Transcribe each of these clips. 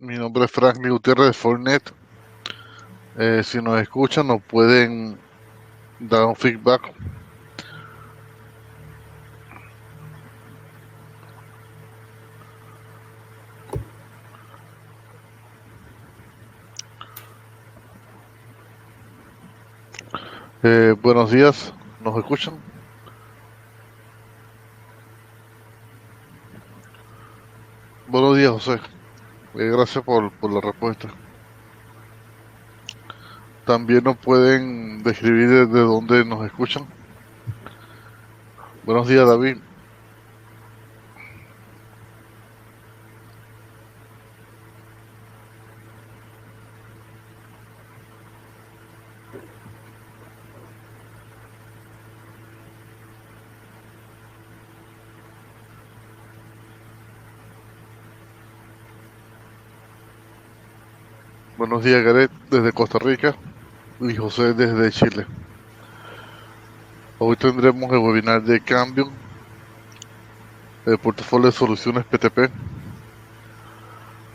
Mi nombre es Franklin Gutiérrez de Fortnet. Si nos escuchan, nos pueden dar un feedback. Buenos días, ¿nos escuchan? Buenos días, José. Gracias por la respuesta. También nos pueden describir desde dónde nos escuchan. Buenos días, David. Buenos días, Gareth, desde Costa Rica. Y José desde Chile. Hoy tendremos el webinar de Cambium, el portafolio de soluciones PTP.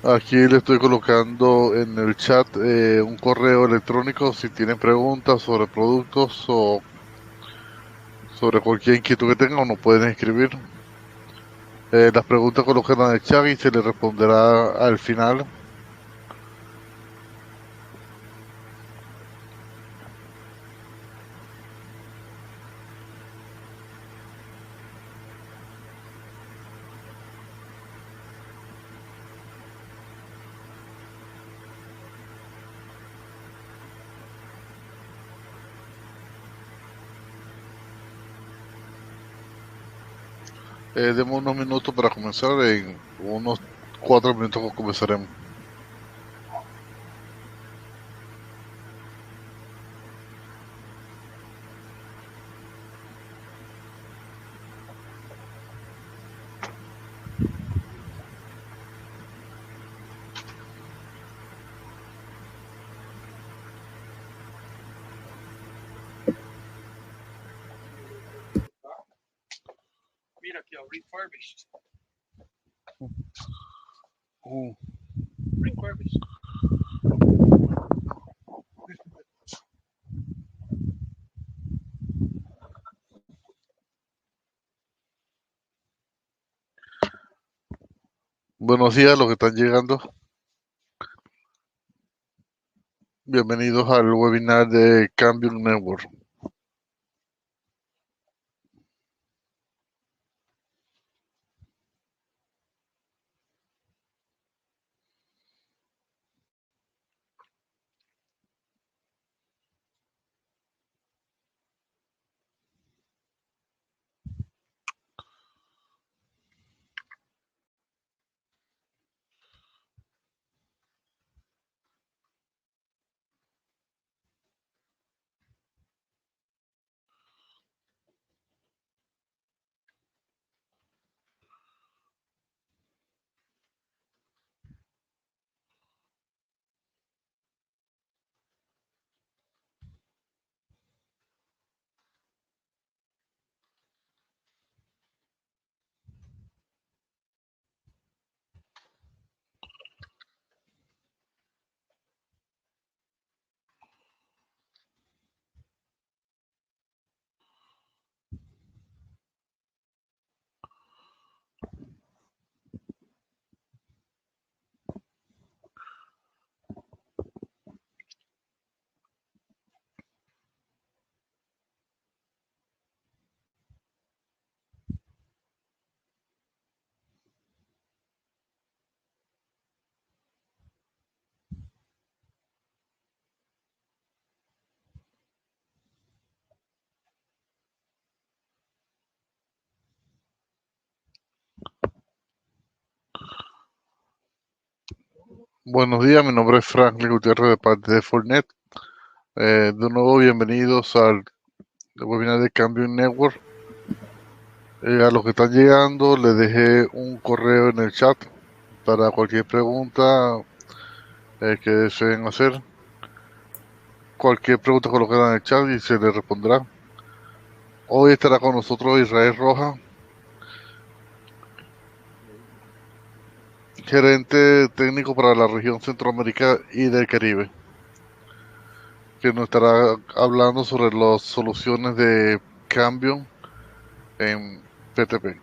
Aquí le estoy colocando en el chat un correo electrónico si tienen preguntas sobre productos o sobre cualquier inquietud que tengan, nos pueden escribir. Las preguntas colóquenlas en el chat y se les responderá al final. Demos unos minutos para comenzar. En unos 4 minutos comenzaremos. Mira aquí, refurbished. Uh, Refurbished. Buenos días a los que están llegando. Bienvenidos al webinar de Cambium Network. Buenos días, mi nombre es Franklin Gutiérrez de parte de Fortnet. De nuevo, bienvenidos al webinar de Cambium Network. A los que están llegando, les dejé un correo en el chat para cualquier pregunta que deseen hacer. Cualquier pregunta colóquenla en el chat y se les responderá. Hoy estará con nosotros Israel Roja. gerente técnico para la región Centroamérica y del Caribe, que nos estará hablando sobre las soluciones de cambio en PTP.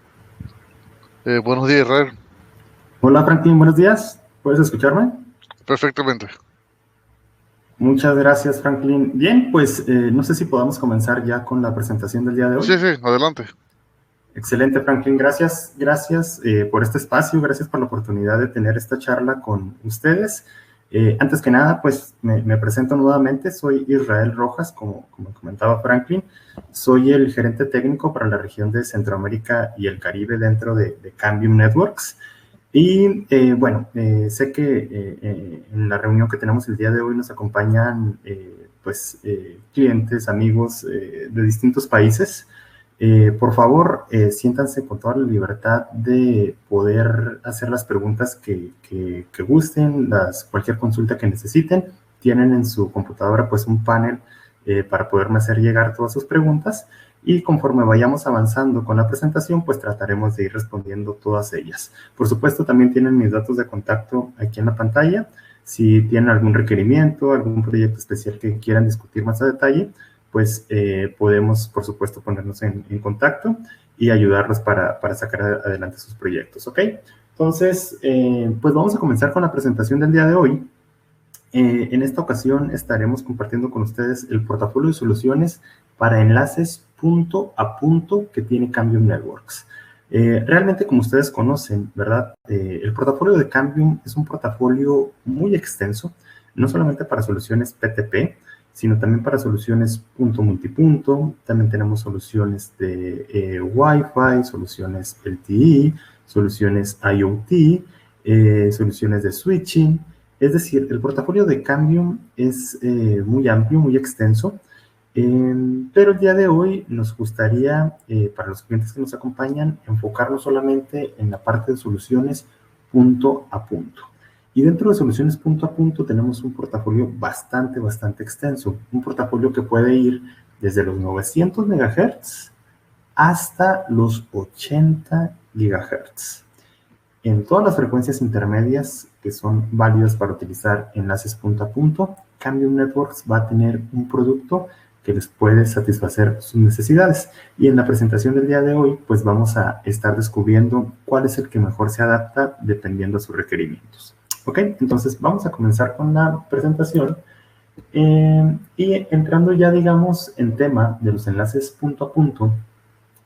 Buenos días, Israel. Hola Franklin, buenos días. ¿Puedes escucharme? Perfectamente. Muchas gracias Franklin. Bien, pues no sé si podamos comenzar ya con la presentación del día de hoy. Sí, adelante. Excelente Franklin, gracias por este espacio, gracias por la oportunidad de tener esta charla con ustedes. Antes que nada, pues me presento nuevamente, soy Israel Rojas, como comentaba Franklin, soy el gerente técnico para la región de Centroamérica y el Caribe dentro de Cambium Networks. Y bueno, sé que en la reunión que tenemos el día de hoy nos acompañan clientes, amigos de distintos países. Por favor, siéntanse con toda la libertad de poder hacer las preguntas que gusten, cualquier consulta que necesiten. Tienen en su computadora pues un panel para poderme hacer llegar todas sus preguntas. Y conforme vayamos avanzando con la presentación, pues trataremos de ir respondiendo todas ellas. Por supuesto, también tienen mis datos de contacto aquí en la pantalla. Si tienen algún requerimiento, algún proyecto especial que quieran discutir más a detalle, pues podemos, por supuesto, ponernos en contacto y ayudarlos para sacar adelante sus proyectos, ¿ok? Entonces, pues vamos a comenzar con la presentación del día de hoy. En esta ocasión estaremos compartiendo con ustedes el portafolio de soluciones para enlaces punto a punto que tiene Cambium Networks. Realmente, como ustedes conocen, ¿verdad? El portafolio de Cambium es un portafolio muy extenso, no solamente para soluciones PTP, sino también para soluciones punto multipunto. También tenemos soluciones de Wi-Fi, soluciones LTE, soluciones IoT, soluciones de switching. Es decir, el portafolio de Cambium es muy amplio, muy extenso, pero el día de hoy nos gustaría, para los clientes que nos acompañan, enfocarnos solamente en la parte de soluciones punto a punto. Y dentro de soluciones punto a punto tenemos un portafolio bastante extenso, un portafolio que puede ir desde los 900 MHz hasta los 80 GHz. En todas las frecuencias intermedias que son válidas para utilizar enlaces punto a punto, Cambium Networks va a tener un producto que les puede satisfacer sus necesidades. Y en la presentación del día de hoy, pues vamos a estar descubriendo cuál es el que mejor se adapta dependiendo de sus requerimientos. Ok, entonces vamos a comenzar con la presentación. Y entrando ya, digamos, en tema de los enlaces punto a punto,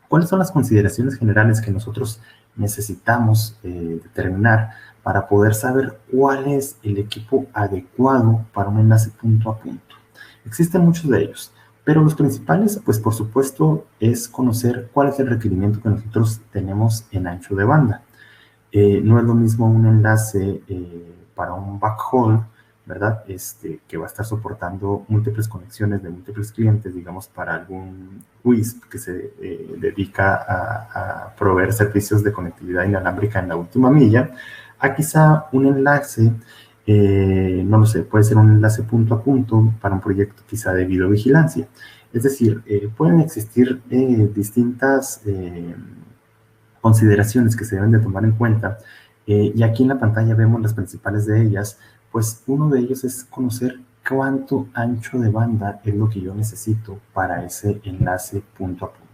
¿cuáles son las consideraciones generales que nosotros necesitamos determinar para poder saber cuál es el equipo adecuado para un enlace punto a punto? Existen muchos de ellos, pero los principales, pues por supuesto, es conocer cuál es el requerimiento que nosotros tenemos en ancho de banda. No es lo mismo un enlace para un backhaul, ¿verdad? Que va a estar soportando múltiples conexiones de múltiples clientes, digamos, para algún WISP que se dedica a proveer servicios de conectividad inalámbrica en la última milla, a quizá un enlace, no lo sé, puede ser un enlace punto a punto para un proyecto quizá de videovigilancia. Es decir, pueden existir distintas consideraciones que se deben de tomar en cuenta, y aquí en la pantalla vemos las principales de ellas. Pues uno de ellos es conocer cuánto ancho de banda es lo que yo necesito para ese enlace punto a punto.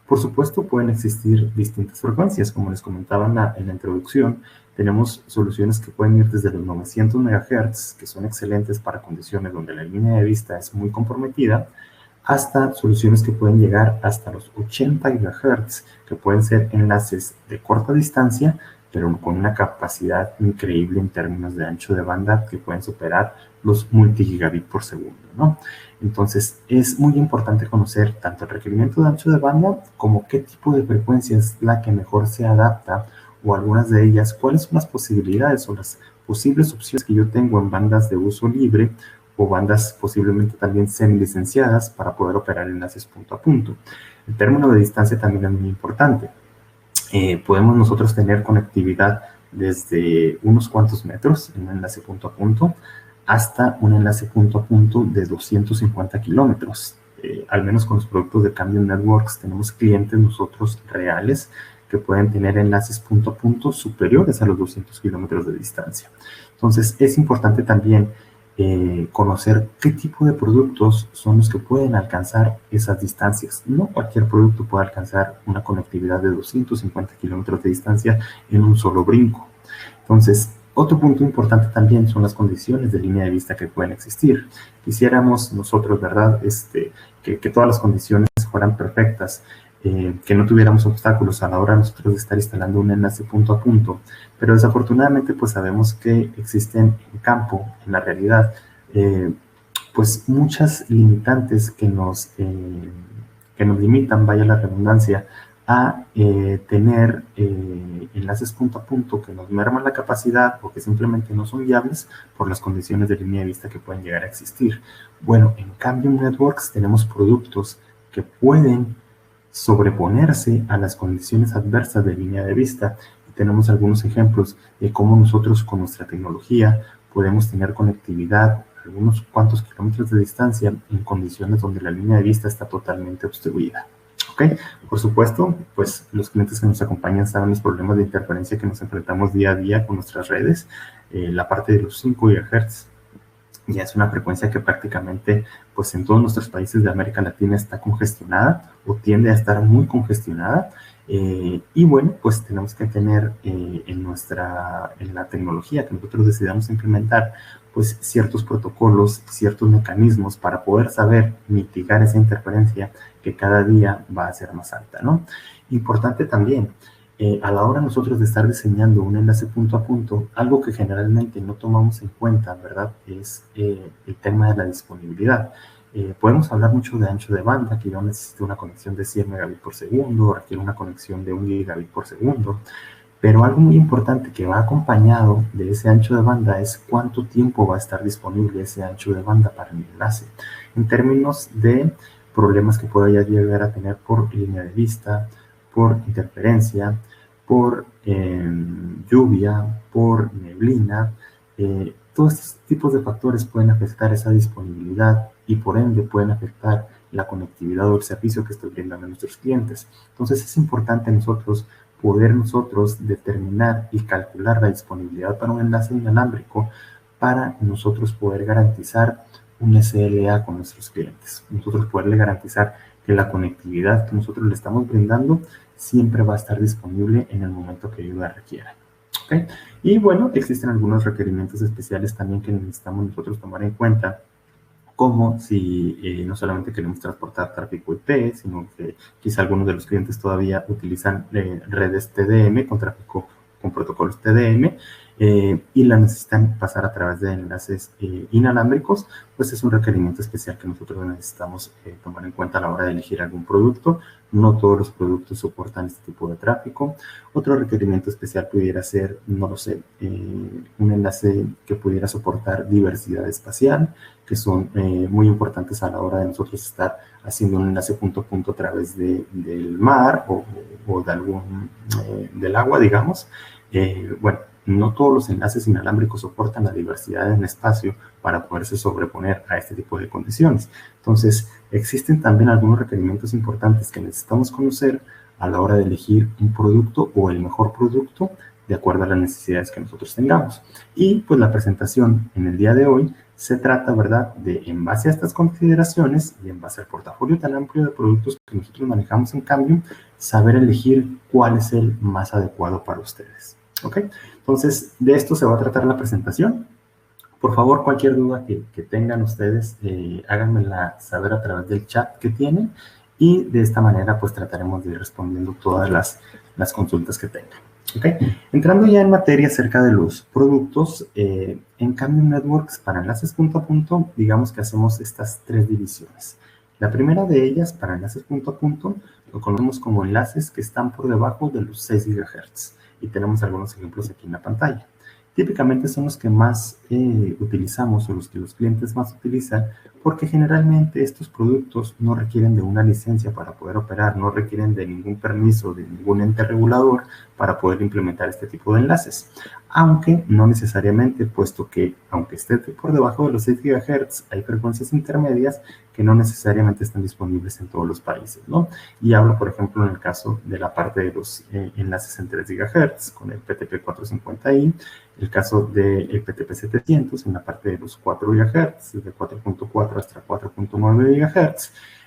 Por supuesto, pueden existir distintas frecuencias, como les comentaba en la introducción. Tenemos soluciones que pueden ir desde los 900 MHz, que son excelentes para condiciones donde la línea de vista es muy comprometida, hasta soluciones que pueden llegar hasta los 80 GHz, que pueden ser enlaces de corta distancia, pero con una capacidad increíble en términos de ancho de banda que pueden superar los multigigabit por segundo, ¿no? Entonces, es muy importante conocer tanto el requerimiento de ancho de banda como qué tipo de frecuencia es la que mejor se adapta, o algunas de ellas, cuáles son las posibilidades o las posibles opciones que yo tengo en bandas de uso libre o bandas posiblemente también semilicenciadas para poder operar enlaces punto a punto. El término de distancia también es muy importante. Podemos nosotros tener conectividad desde unos cuantos metros en un enlace punto a punto hasta un enlace punto a punto de 250 kilómetros. Al menos con los productos de Cambium Networks tenemos clientes nosotros reales que pueden tener enlaces punto a punto superiores a los 200 kilómetros de distancia. Entonces, es importante también conocer qué tipo de productos son los que pueden alcanzar esas distancias. No cualquier producto puede alcanzar una conectividad de 250 kilómetros de distancia en un solo brinco. Entonces, otro punto importante también son las condiciones de línea de vista que pueden existir. Quisiéramos nosotros, ¿verdad?, que todas las condiciones fueran perfectas, que no tuviéramos obstáculos a la hora de nosotros de estar instalando un enlace punto a punto, pero desafortunadamente pues sabemos que existen en campo, en la realidad, pues muchas limitantes que nos limitan, vaya la redundancia, a tener enlaces punto a punto que nos merman la capacidad o que simplemente no son viables por las condiciones de línea de vista que pueden llegar a existir. Bueno, en Cambium Networks tenemos productos que pueden sobreponerse a las condiciones adversas de línea de vista. Y tenemos algunos ejemplos de cómo nosotros con nuestra tecnología podemos tener conectividad a algunos cuantos kilómetros de distancia en condiciones donde la línea de vista está totalmente obstruida. ¿Okay? Por supuesto, pues los clientes que nos acompañan saben los problemas de interferencia que nos enfrentamos día a día con nuestras redes. La parte de los 5 GHz ya es una frecuencia que prácticamente pues en todos nuestros países de América Latina está congestionada o tiende a estar muy congestionada. Y bueno, pues tenemos que tener en la tecnología que nosotros decidamos implementar, pues ciertos protocolos, ciertos mecanismos para poder saber mitigar esa interferencia que cada día va a ser más alta, ¿no? Importante también, a la hora nosotros de estar diseñando un enlace punto a punto, algo que generalmente no tomamos en cuenta, ¿verdad?, es el tema de la disponibilidad. Podemos hablar mucho de ancho de banda, que yo necesito una conexión de 100 megabits por segundo, requiere una conexión de 1 gigabit por segundo, pero algo muy importante que va acompañado de ese ancho de banda es cuánto tiempo va a estar disponible ese ancho de banda para el enlace, en términos de problemas que pueda llegar a tener por línea de vista, por interferencia, por lluvia, por neblina. Todos estos tipos de factores pueden afectar esa disponibilidad y por ende pueden afectar la conectividad o el servicio que estoy brindando a nuestros clientes. Entonces es importante poder determinar y calcular la disponibilidad para un enlace inalámbrico para nosotros poder garantizar un SLA con nuestros clientes. Nosotros poderle garantizar que la conectividad que nosotros le estamos brindando siempre va a estar disponible en el momento que ellos la requieran. ¿Okay? Y bueno, existen algunos requerimientos especiales también que necesitamos nosotros tomar en cuenta, como si no solamente queremos transportar tráfico IP, sino que quizá algunos de los clientes todavía utilizan redes TDM con tráfico con protocolos TDM y la necesitan pasar a través de enlaces inalámbricos, pues es un requerimiento especial que nosotros necesitamos tomar en cuenta a la hora de elegir algún producto. No todos los productos soportan este tipo de tráfico. Otro requerimiento especial pudiera ser, no lo sé, un enlace que pudiera soportar diversidad espacial, que son muy importantes a la hora de nosotros estar haciendo un enlace punto a punto a través del mar o del agua, digamos. Bueno, no todos los enlaces inalámbricos soportan la diversidad en espacio para poderse sobreponer a este tipo de condiciones. Entonces, existen también algunos requerimientos importantes que necesitamos conocer a la hora de elegir un producto o el mejor producto de acuerdo a las necesidades que nosotros tengamos. Y pues la presentación en el día de hoy se trata, ¿verdad?, de en base a estas consideraciones y en base al portafolio tan amplio de productos que nosotros manejamos en Cambium, saber elegir cuál es el más adecuado para ustedes. ¿Ok? Entonces, de esto se va a tratar la presentación. Por favor, cualquier duda que tengan ustedes, háganmela saber a través del chat que tienen y de esta manera pues trataremos de ir respondiendo todas las consultas que tengan. ¿Okay? Entrando ya en materia acerca de los productos, en Cambium Networks para enlaces punto a punto, digamos que hacemos estas tres divisiones. La primera de ellas, para enlaces punto a punto, lo conocemos como enlaces que están por debajo de los 6 GHz y tenemos algunos ejemplos aquí en la pantalla. típicamente son los que más utilizamos o los que los clientes más utilizan, porque generalmente estos productos no requieren de una licencia para poder operar, no requieren de ningún permiso de ningún ente regulador para poder implementar este tipo de enlaces. Aunque no necesariamente, puesto que aunque esté por debajo de los 6 GHz, hay frecuencias intermedias que no necesariamente están disponibles en todos los países, ¿no? Y hablo, por ejemplo, en el caso de la parte de los enlaces en 3 GHz con el PTP450i, el caso del PTP700 en la parte de los 4 GHz, desde 4.4 hasta 4.9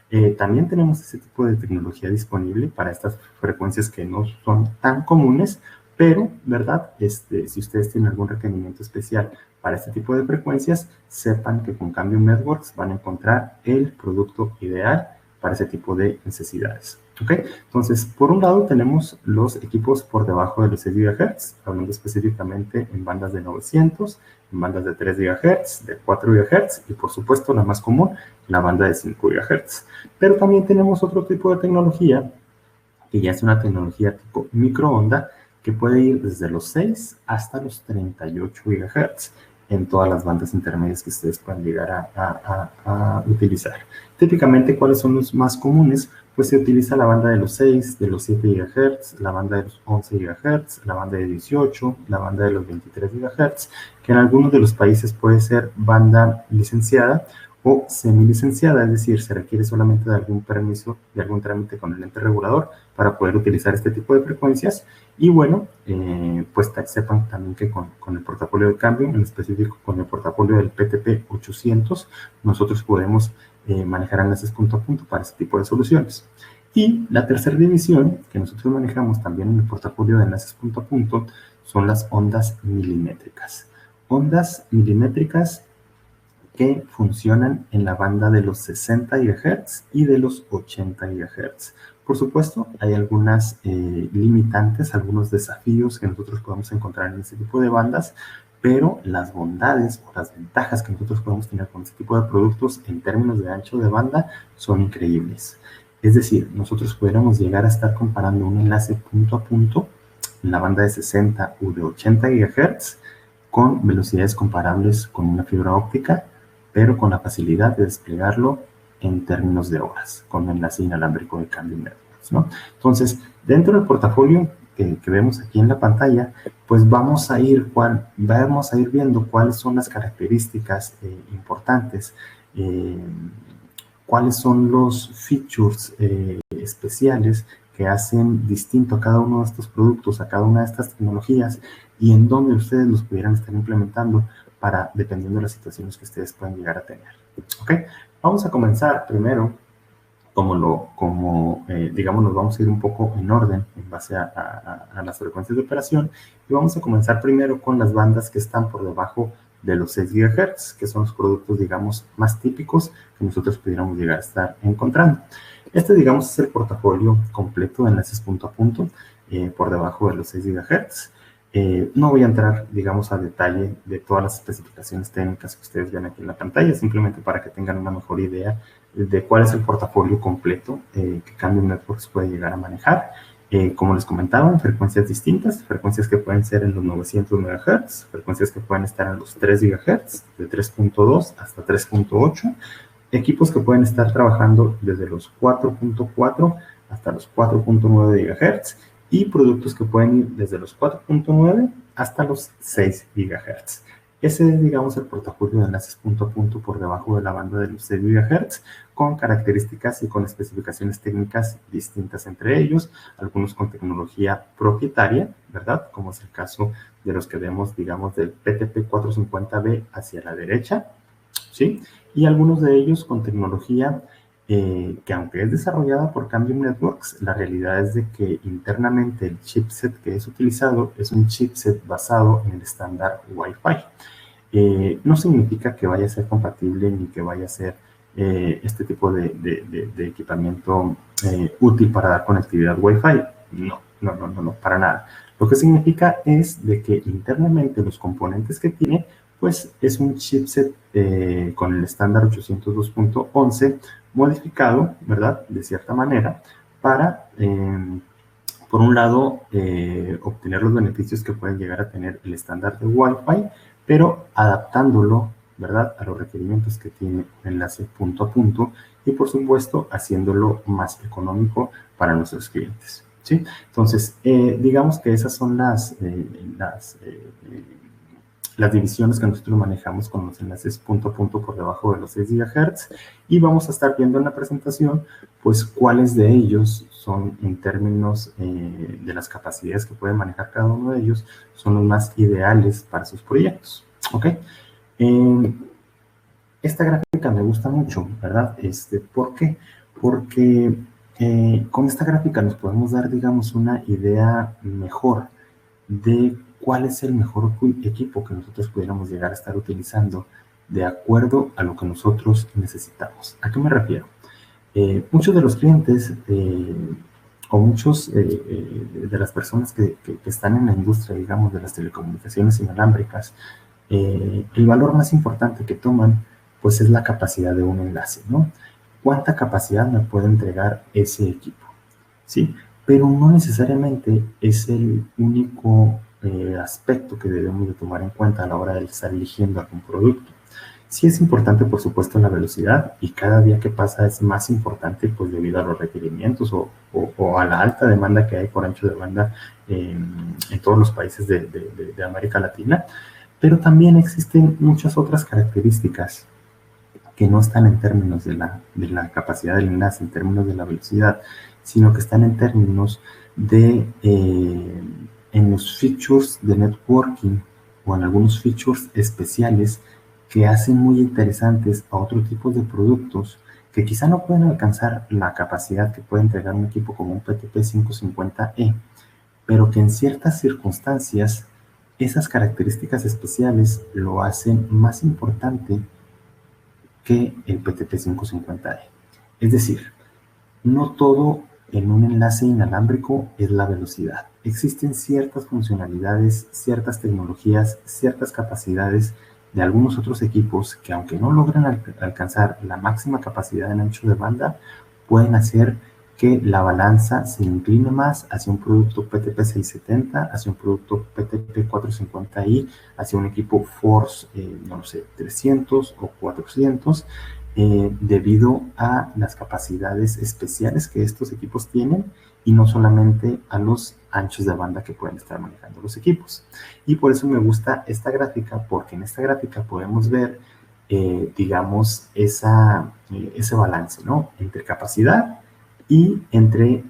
GHz. También tenemos ese tipo de tecnología disponible para estas frecuencias que no son tan comunes, pero, ¿verdad? Si ustedes tienen algún requerimiento especial para este tipo de frecuencias, sepan que con Cambium Networks van a encontrar el producto ideal para ese tipo de necesidades. ¿Ok? Entonces, por un lado tenemos los equipos por debajo de los 6 GHz, hablando específicamente en bandas de 900, en bandas de 3 GHz, de 4 GHz y, por supuesto, la más común, la banda de 5 GHz. Pero también tenemos otro tipo de tecnología, que ya es una tecnología tipo microonda, que puede ir desde los 6 hasta los 38 GHz en todas las bandas intermedias que ustedes puedan llegar a utilizar. Típicamente, ¿cuáles son los más comunes? Pues se utiliza la banda de los 6, de los 7 GHz, la banda de los 11 GHz, la banda de 18, la banda de los 23 GHz, que en algunos de los países puede ser banda licenciada o semilicenciada, es decir, se requiere solamente de algún permiso, de algún trámite con el ente regulador para poder utilizar este tipo de frecuencias. Y bueno, pues sepan también que con el portafolio de Cambium, en específico con el portafolio del PTP 800, nosotros podemos manejar enlaces punto a punto para este tipo de soluciones. Y la tercera división que nosotros manejamos también en el portafolio de enlaces punto a punto son las ondas milimétricas. Ondas milimétricas que funcionan en la banda de los 60 GHz y de los 80 GHz. Por supuesto, hay algunas limitantes, algunos desafíos que nosotros podemos encontrar en este tipo de bandas, pero las bondades o las ventajas que nosotros podemos tener con este tipo de productos en términos de ancho de banda son increíbles. Es decir, nosotros pudiéramos llegar a estar comparando un enlace punto a punto en la banda de 60 u de 80 GHz con velocidades comparables con una fibra óptica, pero con la facilidad de desplegarlo en términos de horas, con enlace inalámbrico de Cambium Networks, ¿no? Entonces, dentro del portafolio que vemos aquí en la pantalla, pues vamos a ir viendo cuáles son las características importantes, cuáles son los features especiales que hacen distinto a cada uno de estos productos, a cada una de estas tecnologías, y en dónde ustedes los pudieran estar implementando dependiendo de las situaciones que ustedes puedan llegar a tener. ¿Ok? Vamos a comenzar primero, digamos, nos vamos a ir un poco en orden en base a las frecuencias de operación, y vamos a comenzar primero con las bandas que están por debajo de los 6 GHz, que son los productos, digamos, más típicos que nosotros pudiéramos llegar a estar encontrando. Digamos, es el portafolio completo de enlaces punto a punto por debajo de los 6 GHz. No voy a entrar, digamos, a detalle de todas las especificaciones técnicas que ustedes ven aquí en la pantalla, simplemente para que tengan una mejor idea de cuál es el portafolio completo que Cambium Networks puede llegar a manejar. Como les comentaba, en frecuencias distintas, frecuencias que pueden ser en los 900 MHz, frecuencias que pueden estar en los 3 GHz, de 3.2 hasta 3.8, equipos que pueden estar trabajando desde los 4.4 hasta los 4.9 GHz, y productos que pueden ir desde los 4.9 hasta los 6 GHz. Ese es, digamos, el portafolio de enlaces punto a punto por debajo de la banda de los 6 GHz, con características y con especificaciones técnicas distintas entre ellos, algunos con tecnología propietaria, ¿verdad? Como es el caso de los que vemos, digamos, del PTP450B hacia la derecha, ¿sí? Y algunos de ellos con tecnología que aunque es desarrollada por Cambium Networks, la realidad es de que internamente el chipset que es utilizado es un chipset basado en el estándar Wi-Fi. No significa que vaya a ser compatible ni que vaya a ser este tipo de equipamiento útil para dar conectividad Wi-Fi. No, para nada. Lo que significa es de que internamente los componentes que tiene, pues es un chipset con el estándar 802.11 modificado, ¿verdad? De cierta manera, para Por un lado, obtener los beneficios que pueden llegar a tener el estándar de Wi-Fi, pero adaptándolo, ¿verdad?, a los requerimientos que tiene un enlace punto a punto y, por supuesto, haciéndolo más económico para nuestros clientes, ¿sí? Entonces, digamos que esas son las divisiones que nosotros manejamos con los enlaces punto a punto por debajo de los 6 GHz, y vamos a estar viendo en la presentación pues cuáles de ellos son, en términos de las capacidades que puede manejar cada uno de ellos, son los más ideales para sus proyectos, ¿ok? Esta gráfica me gusta mucho, ¿verdad? ¿Por qué? Porque con esta gráfica nos podemos dar, digamos, una idea mejor de cuál es el mejor equipo que nosotros pudiéramos llegar a estar utilizando de acuerdo a lo que nosotros necesitamos. ¿A qué me refiero? Muchos de los clientes o muchos de las personas que están en la industria, digamos, de las telecomunicaciones inalámbricas, el valor más importante que toman, pues es la capacidad de un enlace, ¿no? ¿Cuánta capacidad me puede entregar ese equipo? ¿Sí? Pero no necesariamente es el único aspecto que debemos de tomar en cuenta a la hora de estar eligiendo algún producto. Sí es importante, por supuesto, la velocidad, y cada día que pasa es más importante, pues debido a los requerimientos o a la alta demanda que hay por ancho de banda en todos los países de América Latina. Pero también existen muchas otras características que no están en términos de la capacidad del enlace, en términos de la velocidad, sino que están en términos de en los features de networking o en algunos features especiales que hacen muy interesantes a otro tipo de productos que quizá no pueden alcanzar la capacidad que puede entregar un equipo como un PTP550E, pero que en ciertas circunstancias esas características especiales lo hacen más importante que el PTP550E. Es decir, no todo en un enlace inalámbrico es la velocidad. Existen ciertas funcionalidades, ciertas tecnologías, ciertas capacidades de algunos otros equipos que, aunque no logran alcanzar la máxima capacidad en ancho de banda, pueden hacer que la balanza se incline más hacia un producto PTP670, hacia un producto PTP450i, hacia un equipo Force, no lo sé, 300 o 400, debido a las capacidades especiales que estos equipos tienen y no solamente a los anchos de banda que pueden estar manejando los equipos. Y por eso me gusta esta gráfica, porque en esta gráfica podemos ver, digamos, ese balance, ¿no?, entre capacidad y entre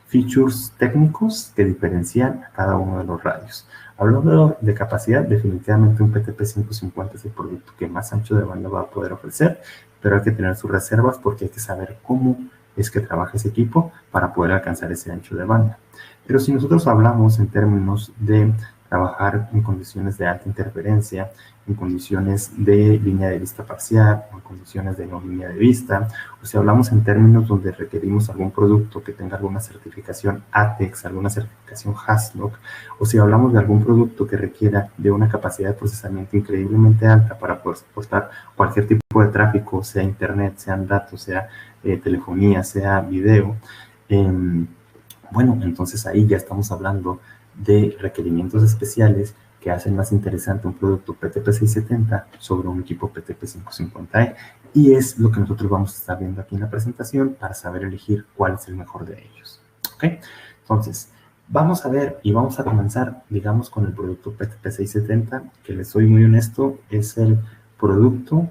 features técnicos que diferencian a cada uno de los radios. Hablando de capacidad, definitivamente un PTP550 es el producto que más ancho de banda va a poder ofrecer, pero hay que tener sus reservas porque hay que saber cómo es que trabaja ese equipo para poder alcanzar ese ancho de banda. Pero si nosotros hablamos en términos de trabajar en condiciones de alta interferencia, en condiciones de línea de vista parcial, o en condiciones de no línea de vista, o si hablamos en términos donde requerimos algún producto que tenga alguna certificación ATEX, alguna certificación HASLOC, o si hablamos de algún producto que requiera de una capacidad de procesamiento increíblemente alta para poder soportar cualquier tipo de tráfico, sea internet, sean datos, sea telefonía, sea video, bueno, entonces ahí ya estamos hablando de requerimientos especiales que hacen más interesante un producto PTP670 sobre un equipo PTP550E, y es lo que nosotros vamos a estar viendo aquí en la presentación para saber elegir cuál es el mejor de ellos. ¿Ok? Entonces, vamos a ver y vamos a comenzar, digamos, con el producto PTP670, que les soy muy honesto, es el producto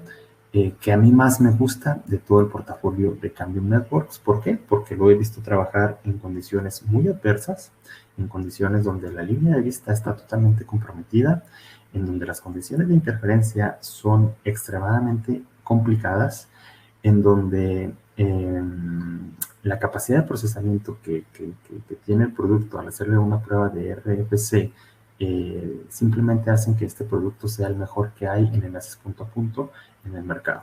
que a mí más me gusta de todo el portafolio de Cambium Networks. ¿Por qué? Porque lo he visto trabajar en condiciones muy adversas, en condiciones donde la línea de vista está totalmente comprometida, en donde las condiciones de interferencia son extremadamente complicadas, en donde la capacidad de procesamiento que tiene el producto al hacerle una prueba de RFC simplemente hacen que este producto sea el mejor que hay en enlaces punto a punto en el mercado.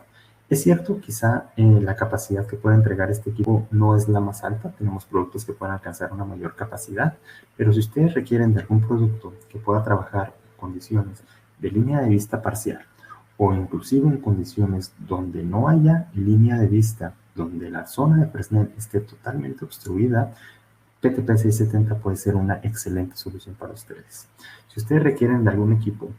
Es cierto, quizá la capacidad que puede entregar este equipo no es la más alta, tenemos productos que pueden alcanzar una mayor capacidad, pero si ustedes requieren de algún producto que pueda trabajar en condiciones de línea de vista parcial, o inclusive en condiciones donde no haya línea de vista, donde la zona de Fresnel esté totalmente obstruida, PTP670 puede ser una excelente solución para ustedes. Si ustedes requieren de algún equipo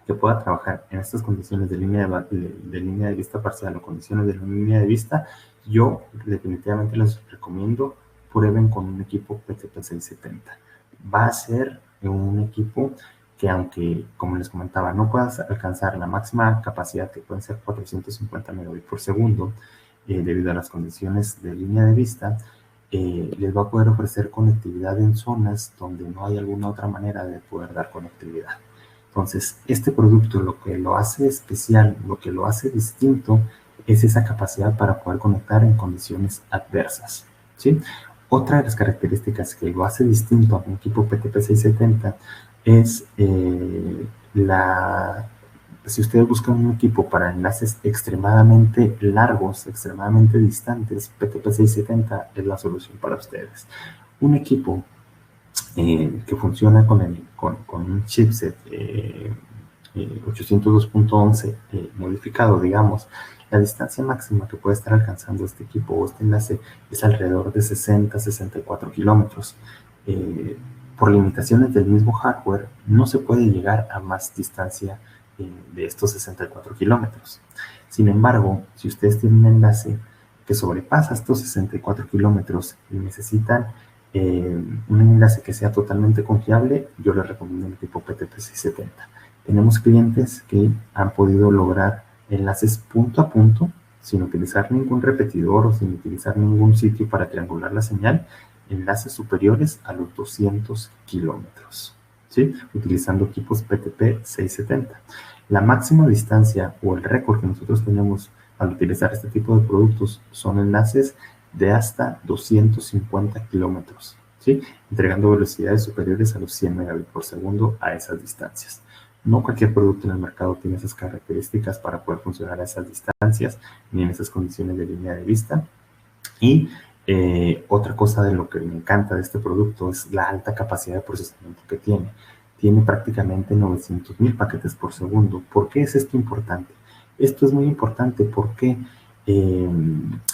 que pueda trabajar en estas condiciones de línea de vista parcial o condiciones de línea de vista, yo definitivamente les recomiendo prueben con un equipo PTP670. Va a ser un equipo que, aunque, como les comentaba, no puedas alcanzar la máxima capacidad, que pueden ser 450 megabits por segundo, debido a las condiciones de línea de vista, les va a poder ofrecer conectividad en zonas donde no hay alguna otra manera de poder dar conectividad. Entonces, este producto, lo que lo hace especial, lo que lo hace distinto, es esa capacidad para poder conectar en condiciones adversas, ¿sí? Otra de las características que lo hace distinto a un equipo PTP670 es si ustedes buscan un equipo para enlaces extremadamente largos, extremadamente distantes, PTP670 es la solución para ustedes. Un equipo que funciona con un chipset 802.11 modificado, digamos, la distancia máxima que puede estar alcanzando este equipo o este enlace es alrededor de 60-64 kilómetros. Por limitaciones del mismo hardware, no se puede llegar a más distancia de estos 64 kilómetros. Sin embargo, si ustedes tienen un enlace que sobrepasa estos 64 kilómetros y necesitan un enlace que sea totalmente confiable, yo les recomiendo el tipo PTP670. Tenemos clientes que han podido lograr enlaces punto a punto sin utilizar ningún repetidor o sin utilizar ningún sitio para triangular la señal, enlaces superiores a los 200 kilómetros, ¿sí? Utilizando equipos PTP670. La máxima distancia o el récord que nosotros tenemos al utilizar este tipo de productos son enlaces de hasta 250 kilómetros, ¿sí? Entregando velocidades superiores a los 100 megabits por segundo a esas distancias. No cualquier producto en el mercado tiene esas características para poder funcionar a esas distancias ni en esas condiciones de línea de vista. Y otra cosa de lo que me encanta de este producto es la alta capacidad de procesamiento que tiene. Tiene prácticamente 900,000 paquetes por segundo. ¿Por qué es esto importante? Esto es muy importante porque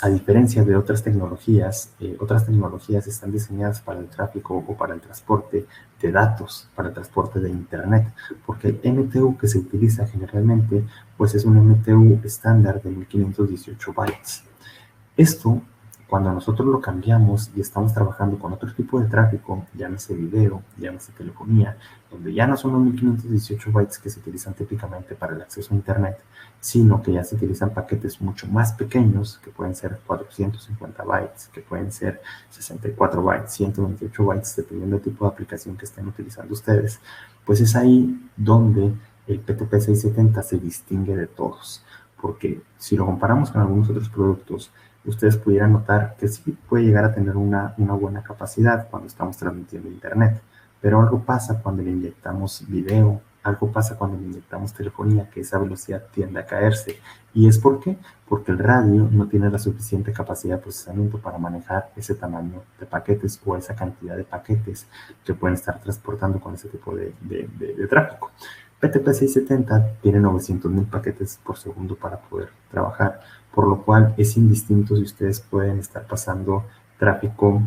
a diferencia de otras tecnologías están diseñadas para el tráfico o para el transporte de datos, para el transporte de internet, porque el MTU que se utiliza generalmente pues es un MTU estándar de 1518 bytes. Esto, cuando nosotros lo cambiamos y estamos trabajando con otro tipo de tráfico, llámese video, llámese telefonía, donde ya no son los 1518 bytes que se utilizan típicamente para el acceso a internet, sino que ya se utilizan paquetes mucho más pequeños, que pueden ser 450 bytes, que pueden ser 64 bytes, 128 bytes, dependiendo del tipo de aplicación que estén utilizando ustedes, pues es ahí donde el PTP670 se distingue de todos, porque si lo comparamos con algunos otros productos, ustedes pudieran notar que sí puede llegar a tener una buena capacidad cuando estamos transmitiendo internet, pero algo pasa cuando le inyectamos video, algo pasa cuando le inyectamos telefonía, que esa velocidad tiende a caerse. ¿Y es por qué? Porque el radio no tiene la suficiente capacidad de procesamiento para manejar ese tamaño de paquetes o esa cantidad de paquetes que pueden estar transportando con ese tipo de tráfico. PTP670 tiene 900,000 paquetes por segundo para poder trabajar, por lo cual es indistinto si ustedes pueden estar pasando tráfico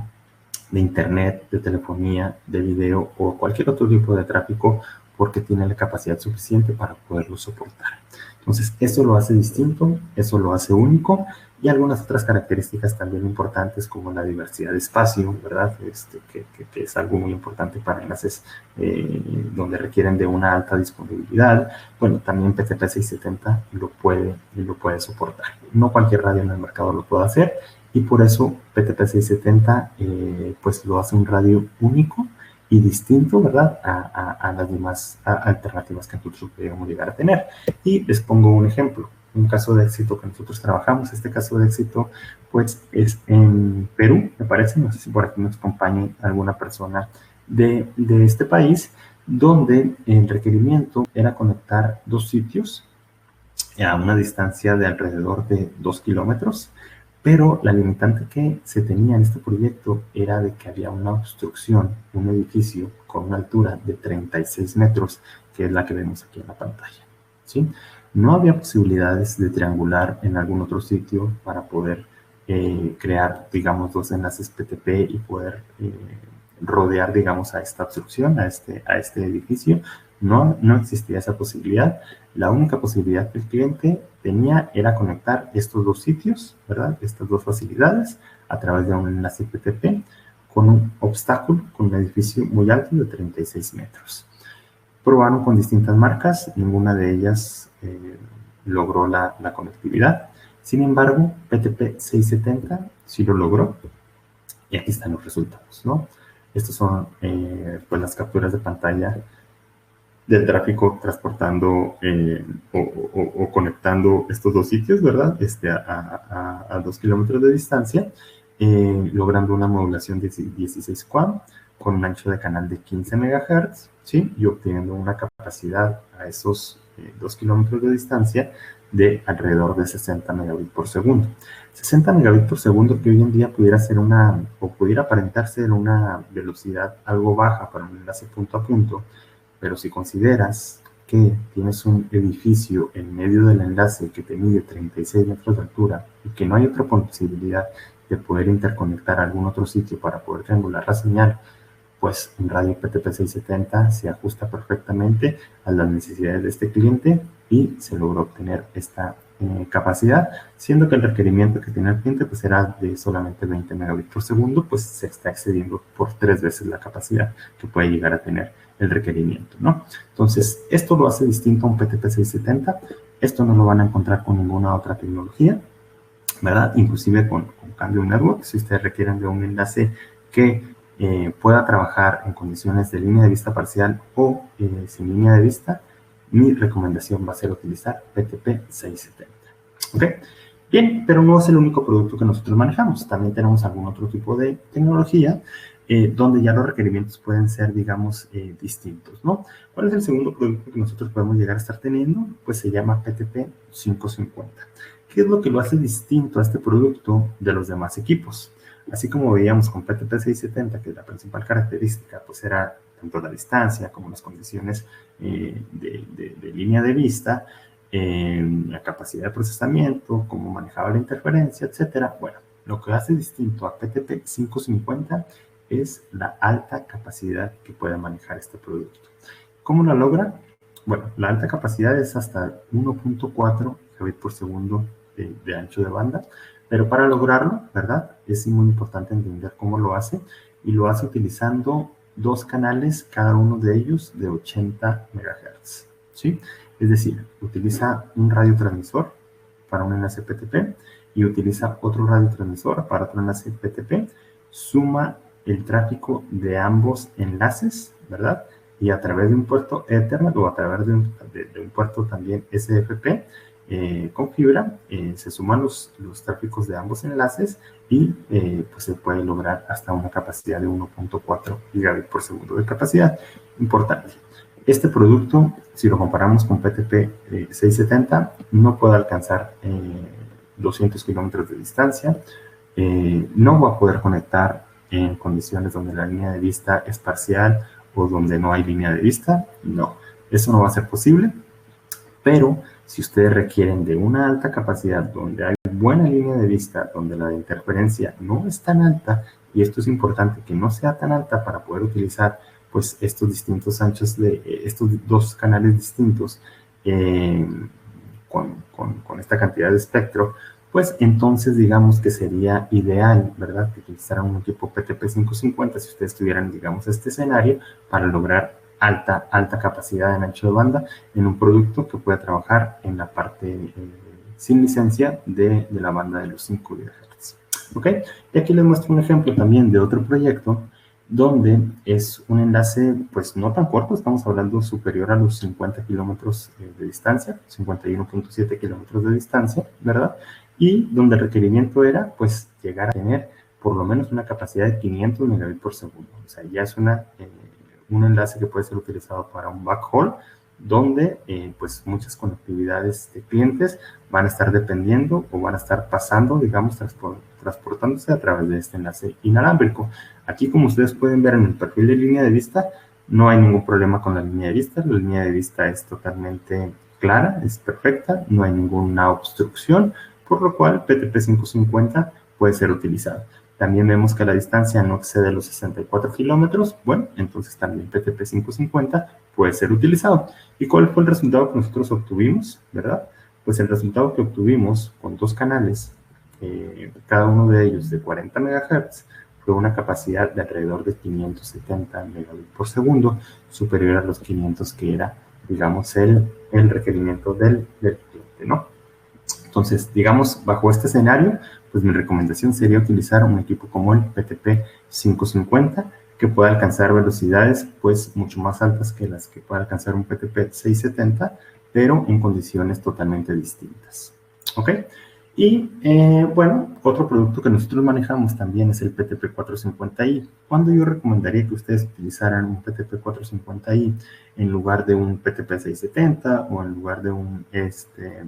de internet, de telefonía, de video o cualquier otro tipo de tráfico, porque tiene la capacidad suficiente para poderlo soportar. Entonces, eso lo hace distinto, eso lo hace único, y algunas otras características también importantes como la diversidad de espacio, ¿verdad? Que es algo muy importante para enlaces donde requieren de una alta disponibilidad. Bueno, también PTP670 lo puede soportar. No cualquier radio en el mercado lo puede hacer, y por eso PTP670 pues lo hace un radio único y distinto, ¿verdad?, a las demás alternativas que nosotros podríamos llegar a tener. Y les pongo un ejemplo, un caso de éxito que nosotros trabajamos. Este caso de éxito, pues, es en Perú, me parece. No sé si por aquí nos acompañe alguna persona de este país, donde el requerimiento era conectar dos sitios a una distancia de alrededor de 2 kilómetros, pero la limitante que se tenía en este proyecto era de que había una obstrucción, un edificio con una altura de 36 metros, que es la que vemos aquí en la pantalla, ¿sí? No había posibilidades de triangular en algún otro sitio para poder crear, digamos, dos enlaces PTP y poder rodear, digamos, a esta obstrucción, a este edificio. No existía esa posibilidad. La única posibilidad que el cliente tenía era conectar estos dos sitios, ¿verdad? Estas dos facilidades a través de un enlace PTP con un obstáculo, con un edificio muy alto de 36 metros. Probaron con distintas marcas, ninguna de ellas logró la conectividad. Sin embargo, PTP 670 sí lo logró y aquí están los resultados, ¿no? Estos son pues las capturas de pantalla del tráfico transportando o conectando estos dos sitios, ¿verdad? A 2 kilómetros de distancia, logrando una modulación de 16 QAM con un ancho de canal de 15 MHz, ¿sí? Y obteniendo una capacidad a esos 2 kilómetros de distancia de alrededor de 60 megabits por segundo. 60 megabits por segundo que hoy en día pudiera ser pudiera aparentar ser una velocidad algo baja para un enlace punto a punto, pero si consideras que tienes un edificio en medio del enlace que te mide 36 metros de altura y que no hay otra posibilidad de poder interconectar a algún otro sitio para poder triangular la señal, pues un radio PTP 670 se ajusta perfectamente a las necesidades de este cliente y se logró obtener esta capacidad, siendo que el requerimiento que tiene el cliente pues era de solamente 20 megabits por segundo, pues se está excediendo por 3 veces la capacidad que puede llegar a tener el requerimiento, ¿no? Entonces, esto lo hace distinto a un PTP 670, esto no lo van a encontrar con ninguna otra tecnología, ¿verdad? Inclusive con Cambium Network, si ustedes requieren de un enlace que pueda trabajar en condiciones de línea de vista parcial o sin línea de vista, mi recomendación va a ser utilizar PTP 670. ¿Ok? Bien, pero no es el único producto que nosotros manejamos. También tenemos algún otro tipo de tecnología donde ya los requerimientos pueden ser, digamos, distintos, ¿no? ¿Cuál es el segundo producto que nosotros podemos llegar a estar teniendo? Pues se llama PTP 550. ¿Qué es lo que lo hace distinto a este producto de los demás equipos? Así como veíamos con PTP 670, que la principal característica pues era tanto la distancia como las condiciones de línea de vista, la capacidad de procesamiento, cómo manejaba la interferencia, etcétera. Bueno, lo que hace distinto a PTP 550 es la alta capacidad que puede manejar este producto. ¿Cómo la logra? Bueno, la alta capacidad es hasta 1.4 gigabits por segundo de ancho de banda, pero para lograrlo, ¿verdad? Es muy importante entender cómo lo hace, y lo hace utilizando dos canales, cada uno de ellos de 80 MHz, ¿sí? Es decir, utiliza un radiotransmisor para un enlace PTP y utiliza otro radiotransmisor para otro enlace PTP, suma el tráfico de ambos enlaces, ¿verdad? Y a través de un puerto Ethernet o a través de un puerto también SFP, con fibra, se suman los tráficos de ambos enlaces y pues se puede lograr hasta una capacidad de 1.4 gigabits por segundo de capacidad. Importante. Este producto, si lo comparamos con PTP 670, no puede alcanzar 200 kilómetros de distancia, no va a poder conectar en condiciones donde la línea de vista es parcial o donde no hay línea de vista. No, eso no va a ser posible, pero si ustedes requieren de una alta capacidad donde hay buena línea de vista, donde la interferencia no es tan alta, y esto es importante que no sea tan alta para poder utilizar pues estos distintos anchos de estos dos canales distintos con esta cantidad de espectro, pues entonces digamos que sería ideal, ¿verdad?, que utilizaran un equipo PTP 550 si ustedes tuvieran, digamos, este escenario para lograr alta capacidad en ancho de banda en un producto que pueda trabajar en la parte sin licencia de la banda de los 5 GHz. ¿Ok? Y aquí les muestro un ejemplo también de otro proyecto donde es un enlace pues no tan corto, estamos hablando superior a los 50 kilómetros de distancia, 51.7 kilómetros de distancia, ¿verdad? Y donde el requerimiento era pues llegar a tener por lo menos una capacidad de 500 megabits por segundo. O sea, ya es un enlace que puede ser utilizado para un backhaul, donde pues muchas conectividades de clientes van a estar dependiendo o van a estar pasando, digamos, transportándose a través de este enlace inalámbrico. Aquí, como ustedes pueden ver en el perfil de línea de vista, no hay ningún problema con la línea de vista es totalmente clara, es perfecta, no hay ninguna obstrucción, por lo cual PTP 550 puede ser utilizado. También vemos que la distancia no excede los 64 kilómetros. Bueno, entonces también PTP 550 puede ser utilizado. ¿Y cuál fue el resultado que nosotros obtuvimos, verdad? Pues el resultado que obtuvimos con 2 canales, cada uno de ellos de 40 MHz, fue una capacidad de alrededor de 570 megabits por segundo, superior a los 500 que era, digamos, el requerimiento del cliente, ¿no? Entonces, digamos, bajo este escenario, pues mi recomendación sería utilizar un equipo como el PTP 550, que pueda alcanzar velocidades pues mucho más altas que las que puede alcanzar un PTP 670, pero en condiciones totalmente distintas. ¿Ok? Y bueno, otro producto que nosotros manejamos también es el PTP 450i. ¿Cuándo yo recomendaría que ustedes utilizaran un PTP 450i en lugar de un PTP 670 o en lugar de un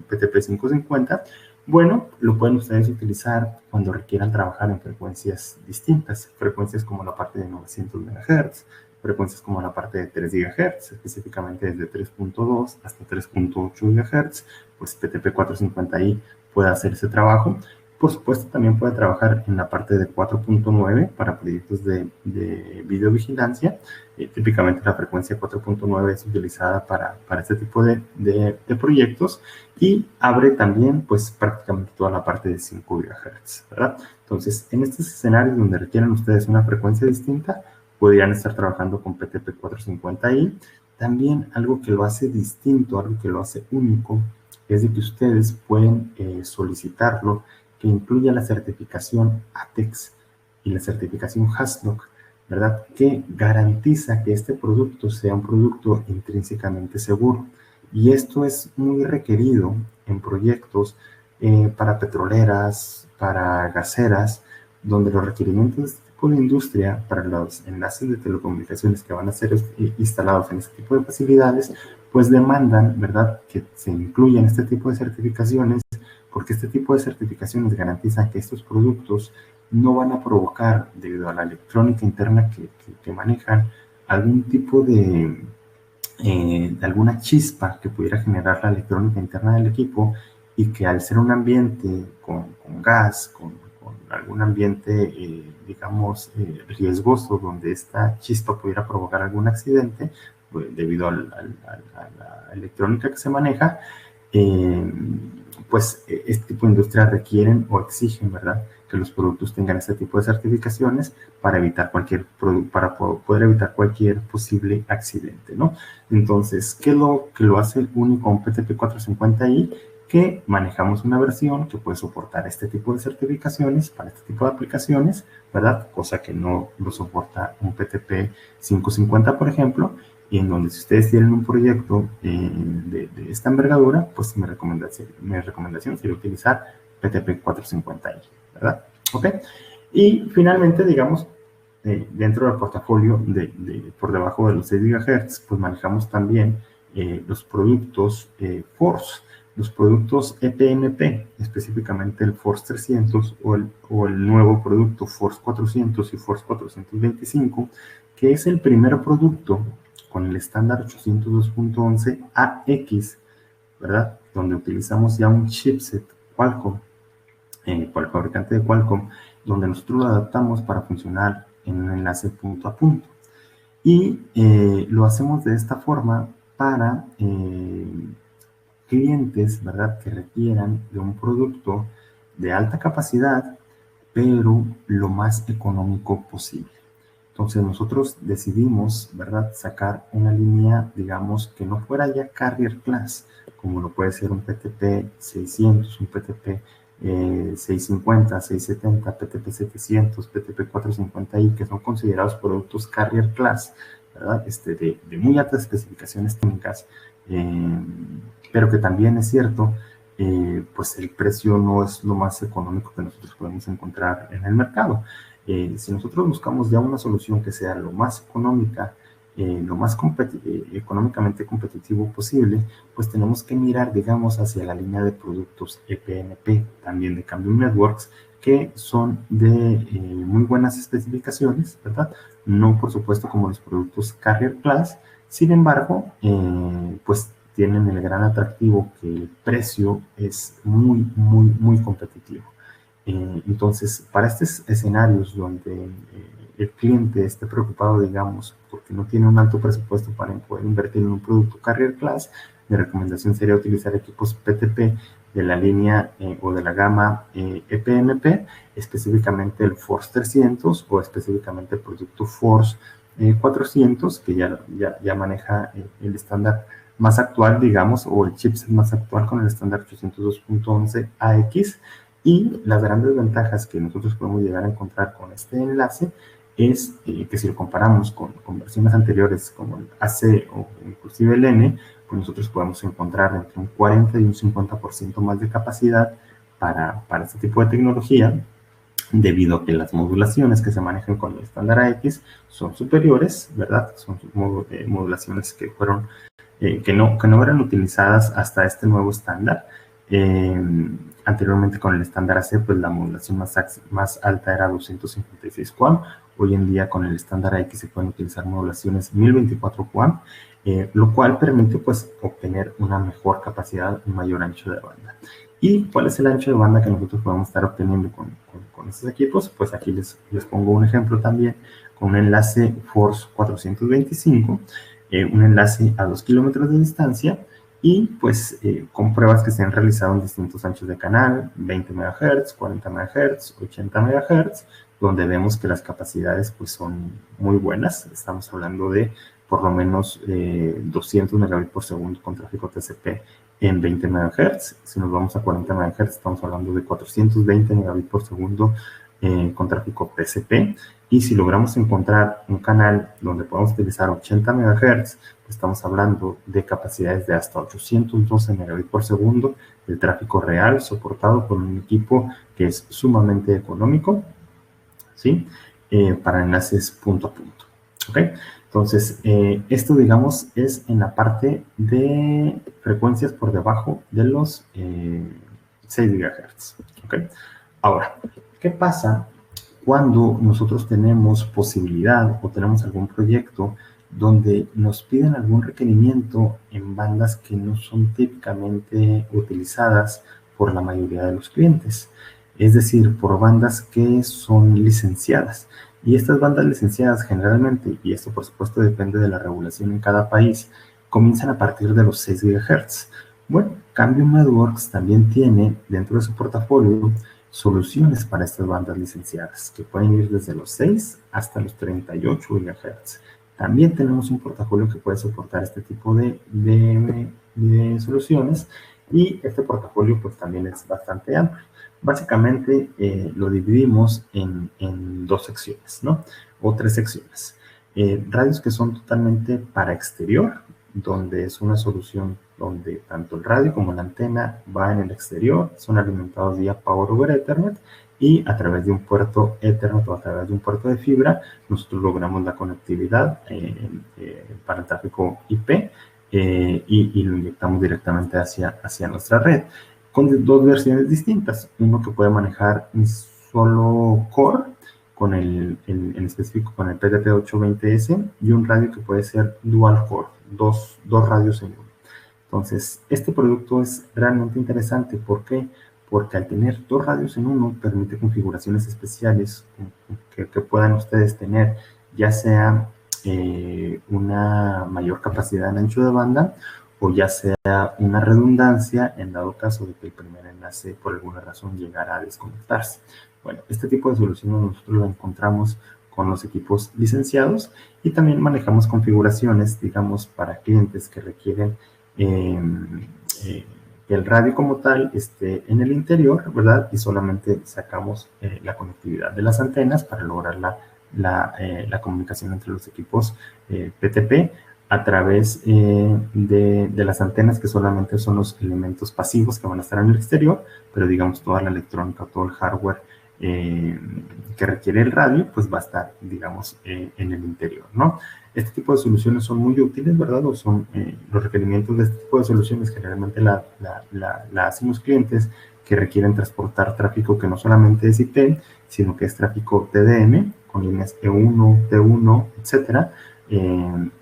PTP 550? Bueno, lo pueden ustedes utilizar cuando requieran trabajar en frecuencias distintas, frecuencias como la parte de 900 MHz, frecuencias como la parte de 3 GHz, específicamente desde 3.2 hasta 3.8 GHz, pues PTP 450i puede hacer ese trabajo. Por supuesto, también puede trabajar en la parte de 4.9 para proyectos de videovigilancia. Típicamente la frecuencia 4.9 es utilizada para este tipo de proyectos, y abre también pues prácticamente toda la parte de 5 GHz, ¿verdad? Entonces, en estos escenarios donde requieren ustedes una frecuencia distinta, podrían estar trabajando con PTP 450i. También algo que lo hace distinto, algo que lo hace único, es de que ustedes pueden solicitarlo que incluya la certificación ATEX y la certificación HAZLOC, ¿verdad? Que garantiza que este producto sea un producto intrínsecamente seguro. Y esto es muy requerido en proyectos para petroleras, para gaseras, donde los requerimientos de este tipo de industria para los enlaces de telecomunicaciones que van a ser instalados en este tipo de facilidades, pues demandan, ¿verdad?, que se incluyan este tipo de certificaciones, porque este tipo de certificaciones garantizan que estos productos no van a provocar, debido a la electrónica interna que manejan, algún tipo de alguna chispa que pudiera generar la electrónica interna del equipo, y que al ser un ambiente con gas, con algún ambiente, digamos, riesgoso, donde esta chispa pudiera provocar algún accidente, pues, debido a la electrónica que se maneja, pues este tipo de industrias requieren o exigen, ¿verdad?, que los productos tengan este tipo de certificaciones para evitar para poder evitar cualquier posible accidente, ¿no? Entonces, ¿qué es lo que lo hace único a un PTP 450i? Que manejamos una versión que puede soportar este tipo de certificaciones para este tipo de aplicaciones, ¿verdad? Cosa que no lo soporta un PTP 550, por ejemplo, y en donde si ustedes tienen un proyecto de esta envergadura, pues mi recomendación sería utilizar PTP 450i, ¿verdad? ¿Ok? Y finalmente, digamos, dentro del portafolio por debajo de los 6 GHz, pues manejamos también los productos Force, los productos EPMP, específicamente el Force 300 o el nuevo producto Force 400 y Force 425, que es el primer producto con el estándar 802.11 AX, ¿verdad? Donde utilizamos ya un chipset Qualcomm, por el fabricante de Qualcomm, donde nosotros lo adaptamos para funcionar en un enlace punto a punto. Y lo hacemos de esta forma para clientes, ¿verdad?, que requieran de un producto de alta capacidad, pero lo más económico posible. Entonces nosotros decidimos, ¿verdad?, sacar una línea, digamos, que no fuera ya Carrier Class, como lo puede ser un PTP 600, un PTP 650, 670, PTP 700, PTP 450i, que son considerados productos Carrier Class, ¿verdad?, de muy altas especificaciones técnicas, pero que también es cierto, pues el precio no es lo más económico que nosotros podemos encontrar en el mercado. Si nosotros buscamos ya una solución que sea lo más económica, lo más económicamente competitivo posible, pues tenemos que mirar, digamos, hacia la línea de productos EPNP, también de Cambium Networks, que son de muy buenas especificaciones, ¿verdad? No, por supuesto, como los productos Carrier Class. Sin embargo, pues tienen el gran atractivo que el precio es muy, muy, muy competitivo. Entonces, para estos escenarios donde el cliente esté preocupado, digamos, porque no tiene un alto presupuesto para poder invertir en un producto Carrier Class, mi recomendación sería utilizar equipos PTP de la línea o de la gama EPMP, específicamente el Force 300 o específicamente el producto Force 400, que ya maneja el estándar más actual, digamos, o el chipset más actual con el estándar 802.11 AX. Y las grandes ventajas que nosotros podemos llegar a encontrar con este enlace es que si lo comparamos con versiones anteriores como el AC o inclusive el N, pues nosotros podemos encontrar entre un 40 y un 50% más de capacidad para este tipo de tecnología, debido a que las modulaciones que se manejan con el estándar AX son superiores, ¿verdad? Son modulaciones que fueron que no eran utilizadas hasta este nuevo estándar. Anteriormente con el estándar AC, pues la modulación más alta era 256 QAM. Hoy en día con el estándar AX se pueden utilizar modulaciones 1024 QAM, lo cual permite pues obtener una mejor capacidad, un mayor ancho de banda. ¿Y cuál es el ancho de banda que nosotros podemos estar obteniendo con estos equipos? Pues aquí les pongo un ejemplo también con un enlace Force 425, un enlace a 2 kilómetros de distancia, y pues con pruebas que se han realizado en distintos anchos de canal, 20 MHz, 40 MHz, 80 MHz, donde vemos que las capacidades pues son muy buenas. Estamos hablando de por lo menos 200 megabits por segundo con tráfico TCP en 20 MHz. Si nos vamos a 40 MHz, estamos hablando de 420 megabits por segundo con tráfico TCP. Y si logramos encontrar un canal donde podamos utilizar 80 MHz, pues estamos hablando de capacidades de hasta 812 megabits por segundo de tráfico real, soportado por un equipo que es sumamente económico, ¿sí? Para enlaces punto a punto, ¿ok? Entonces, esto, digamos, es en la parte de frecuencias por debajo de los 6 GHz, ¿ok? Ahora, ¿qué pasa cuando nosotros tenemos posibilidad o tenemos algún proyecto donde nos piden algún requerimiento en bandas que no son típicamente utilizadas por la mayoría de los clientes? Es decir, por bandas que son licenciadas. Y estas bandas licenciadas generalmente, y esto por supuesto depende de la regulación en cada país, comienzan a partir de los 6 GHz. Bueno, Cambium Networks también tiene dentro de su portafolio soluciones para estas bandas licenciadas, que pueden ir desde los 6 hasta los 38 GHz. También tenemos un portafolio que puede soportar este tipo de soluciones, y este portafolio pues también es bastante amplio. Básicamente lo dividimos en dos secciones, ¿no? O tres secciones. Radios que son totalmente para exterior, donde es una solución donde tanto el radio como la antena va en el exterior, son alimentados vía Power over Ethernet, y a través de un puerto Ethernet o a través de un puerto de fibra, nosotros logramos la conectividad para el tráfico IP y lo inyectamos directamente hacia nuestra red, con dos versiones distintas. Uno que puede manejar un solo core, con en específico con el PDP-820S, y un radio que puede ser dual core, dos radios en uno. Entonces, este producto es realmente interesante. ¿Por qué? Porque al tener dos radios en uno, permite configuraciones especiales que puedan ustedes tener, ya sea una mayor capacidad en ancho de banda, o ya sea una redundancia en dado caso de que el primer enlace por alguna razón llegara a desconectarse. Bueno, este tipo de soluciones nosotros lo encontramos con los equipos licenciados, y también manejamos configuraciones, digamos, para clientes que requieren que el radio como tal esté en el interior, ¿verdad? Y solamente sacamos la conectividad de las antenas para lograr la comunicación entre los equipos PTP a través de las antenas, que solamente son los elementos pasivos que van a estar en el exterior, pero digamos toda la electrónica, todo el hardware que requiere el radio, pues va a estar, digamos, en el interior, ¿no? Este tipo de soluciones son muy útiles, ¿verdad? O son los requerimientos de este tipo de soluciones generalmente la hacen los clientes que requieren transportar tráfico que no solamente es IP, sino que es tráfico TDM, con líneas E1, T1, etcétera,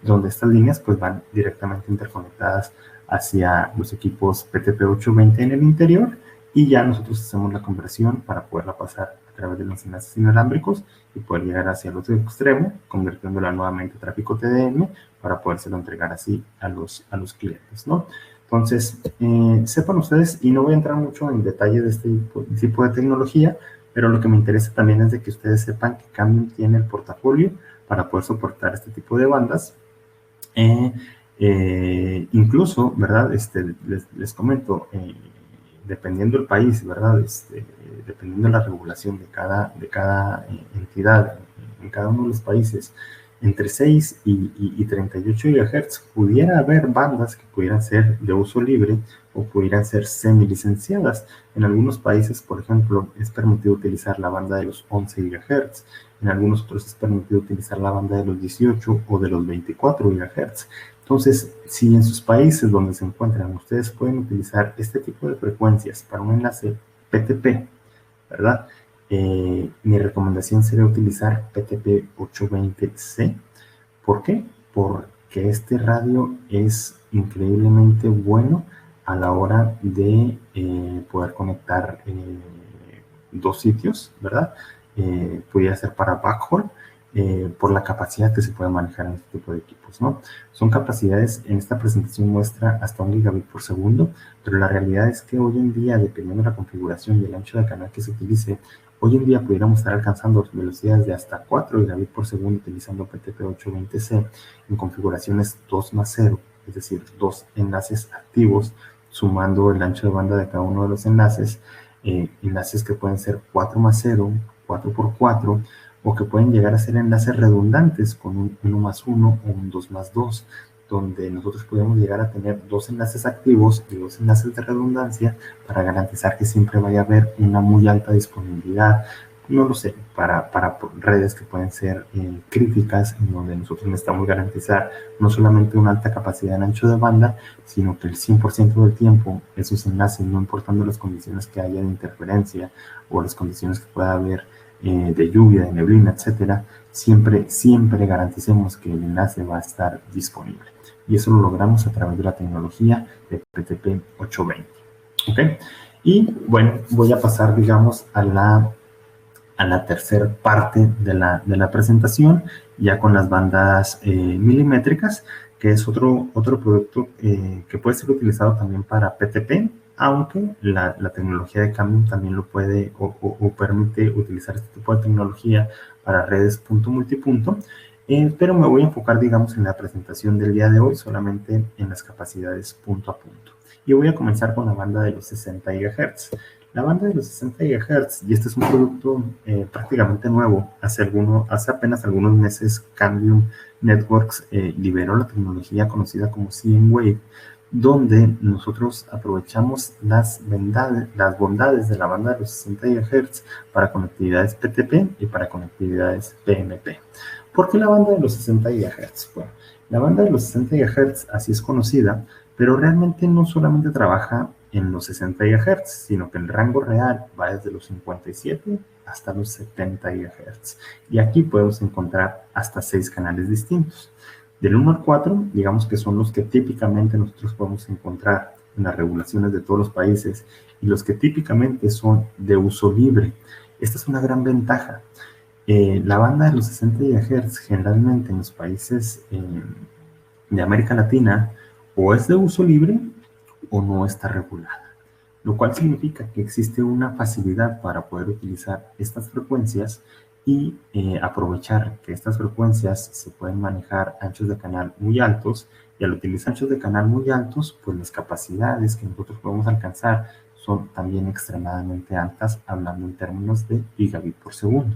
donde estas líneas pues van directamente interconectadas hacia los equipos PTP-820 en el interior, y ya nosotros hacemos la conversión para poderla pasar a través de los enlaces inalámbricos y poder llegar hacia el otro extremo, convirtiéndola nuevamente a tráfico TDM para podérselo entregar así a los clientes, ¿no? Entonces, sepan ustedes, y no voy a entrar mucho en detalle de este tipo de tecnología, pero lo que me interesa también es de que ustedes sepan que Cambium tiene el portafolio para poder soportar este tipo de bandas. Incluso, ¿verdad? Les comento, dependiendo del país, ¿verdad? Dependiendo de la regulación de cada entidad en cada uno de los países, entre 6 y 38 GHz pudiera haber bandas que pudieran ser de uso libre o pudieran ser semilicenciadas. En algunos países, por ejemplo, es permitido utilizar la banda de los 11 GHz. En algunos otros es permitido utilizar la banda de los 18 o de los 24 GHz. Entonces, si en sus países donde se encuentran ustedes pueden utilizar este tipo de frecuencias para un enlace PTP, ¿verdad? Mi recomendación sería utilizar PTP 820C. ¿Por qué? Porque este radio es increíblemente bueno a la hora de poder conectar dos sitios, ¿verdad? Pudiera ser para backhaul, por la capacidad que se puede manejar en este tipo de equipos, ¿no? Son capacidades, en esta presentación muestra hasta 1 gigabit por segundo, pero la realidad es que hoy en día, dependiendo de la configuración y el ancho de canal que se utilice, hoy en día pudiéramos estar alcanzando velocidades de hasta 4 gigabit por segundo utilizando PTP 820C en configuraciones 2+0, es decir, 2 enlaces activos, sumando el ancho de banda de cada uno de los enlaces, enlaces que pueden ser 4+0, 4x4, o que pueden llegar a ser enlaces redundantes con un 1+1 o un 2+2, donde nosotros podemos llegar a tener 2 enlaces activos y 2 enlaces de redundancia para garantizar que siempre vaya a haber una muy alta disponibilidad, no lo sé, para redes que pueden ser críticas, en donde nosotros necesitamos garantizar no solamente una alta capacidad en ancho de banda, sino que el 100% del tiempo esos enlaces, no importando las condiciones que haya de interferencia o las condiciones que pueda haber de lluvia, de neblina, etcétera, siempre garanticemos que el enlace va a estar disponible. Y eso lo logramos a través de la tecnología de PTP 820. ¿Ok? Y bueno, voy a pasar, digamos, a la tercera parte de la presentación, ya con las bandas milimétricas, que es otro producto que puede ser utilizado también para PTP, aunque la tecnología de Cambium también lo puede o permite utilizar este tipo de tecnología para redes punto-multipunto, pero me voy a enfocar, digamos, en la presentación del día de hoy solamente en las capacidades punto a punto. Y voy a comenzar con la banda de los 60 GHz. La banda de los 60 GHz, y este es un producto prácticamente nuevo, hace apenas algunos meses Cambium Networks liberó la tecnología conocida como cnWave, donde nosotros aprovechamos las bondades de la banda de los 60 GHz para conectividades PTP y para conectividades PMP. ¿Por qué la banda de los 60 GHz? Bueno, la banda de los 60 GHz así es conocida, pero realmente no solamente trabaja en los 60 GHz, sino que el rango real va desde los 57 hasta los 70 GHz. Y aquí podemos encontrar hasta 6 canales distintos. Del 1 al 4, digamos que son los que típicamente nosotros podemos encontrar en las regulaciones de todos los países y los que típicamente son de uso libre. Esta es una gran ventaja. La banda de los 60 GHz generalmente en los países de América Latina o es de uso libre o no está regulada, lo cual significa que existe una facilidad para poder utilizar estas frecuencias y aprovechar que estas frecuencias se pueden manejar anchos de canal muy altos, y al utilizar anchos de canal muy altos, pues las capacidades que nosotros podemos alcanzar son también extremadamente altas, hablando en términos de gigabit por segundo.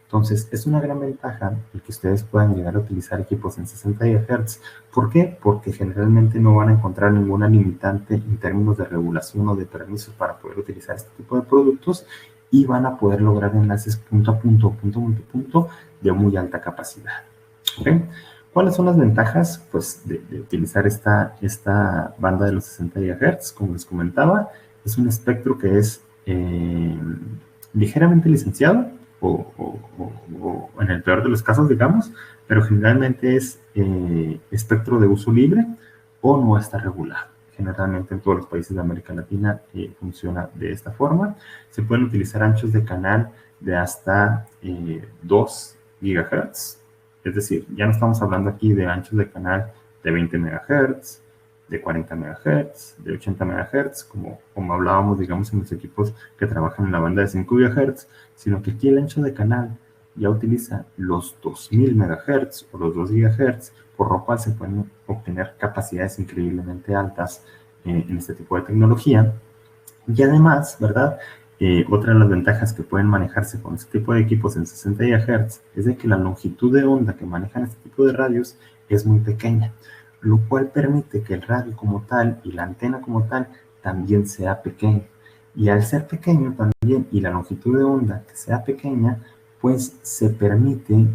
Entonces, es una gran ventaja el que ustedes puedan llegar a utilizar equipos en 60 GHz. ¿Por qué? Porque generalmente no van a encontrar ninguna limitante en términos de regulación o de permisos para poder utilizar este tipo de productos y van a poder lograr enlaces punto a punto o punto multipunto de muy alta capacidad. ¿Okay? ¿Cuáles son las ventajas pues, de utilizar esta banda de los 60 GHz? Como les comentaba, es un espectro que es ligeramente licenciado, o en el peor de los casos, digamos, pero generalmente es espectro de uso libre o no está regulado. generalmente en todos los países de América Latina funciona de esta forma. Se pueden utilizar anchos de canal de hasta 2 GHz, es decir, ya no estamos hablando aquí de anchos de canal de 20 MHz, de 40 MHz, de 80 MHz, como hablábamos, digamos, en los equipos que trabajan en la banda de 5 GHz, sino que aquí el ancho de canal ya utiliza los 2000 MHz o los 2 GHz, por lo cual se pueden obtener capacidades increíblemente altas en este tipo de tecnología. Y además, ¿verdad? Otra de las ventajas que pueden manejarse con este tipo de equipos en 60 GHz es de que la longitud de onda que manejan este tipo de radios es muy pequeña, lo cual permite que el radio como tal y la antena como tal también sea pequeño. Y al ser pequeño también y la longitud de onda que sea pequeña, pues se permite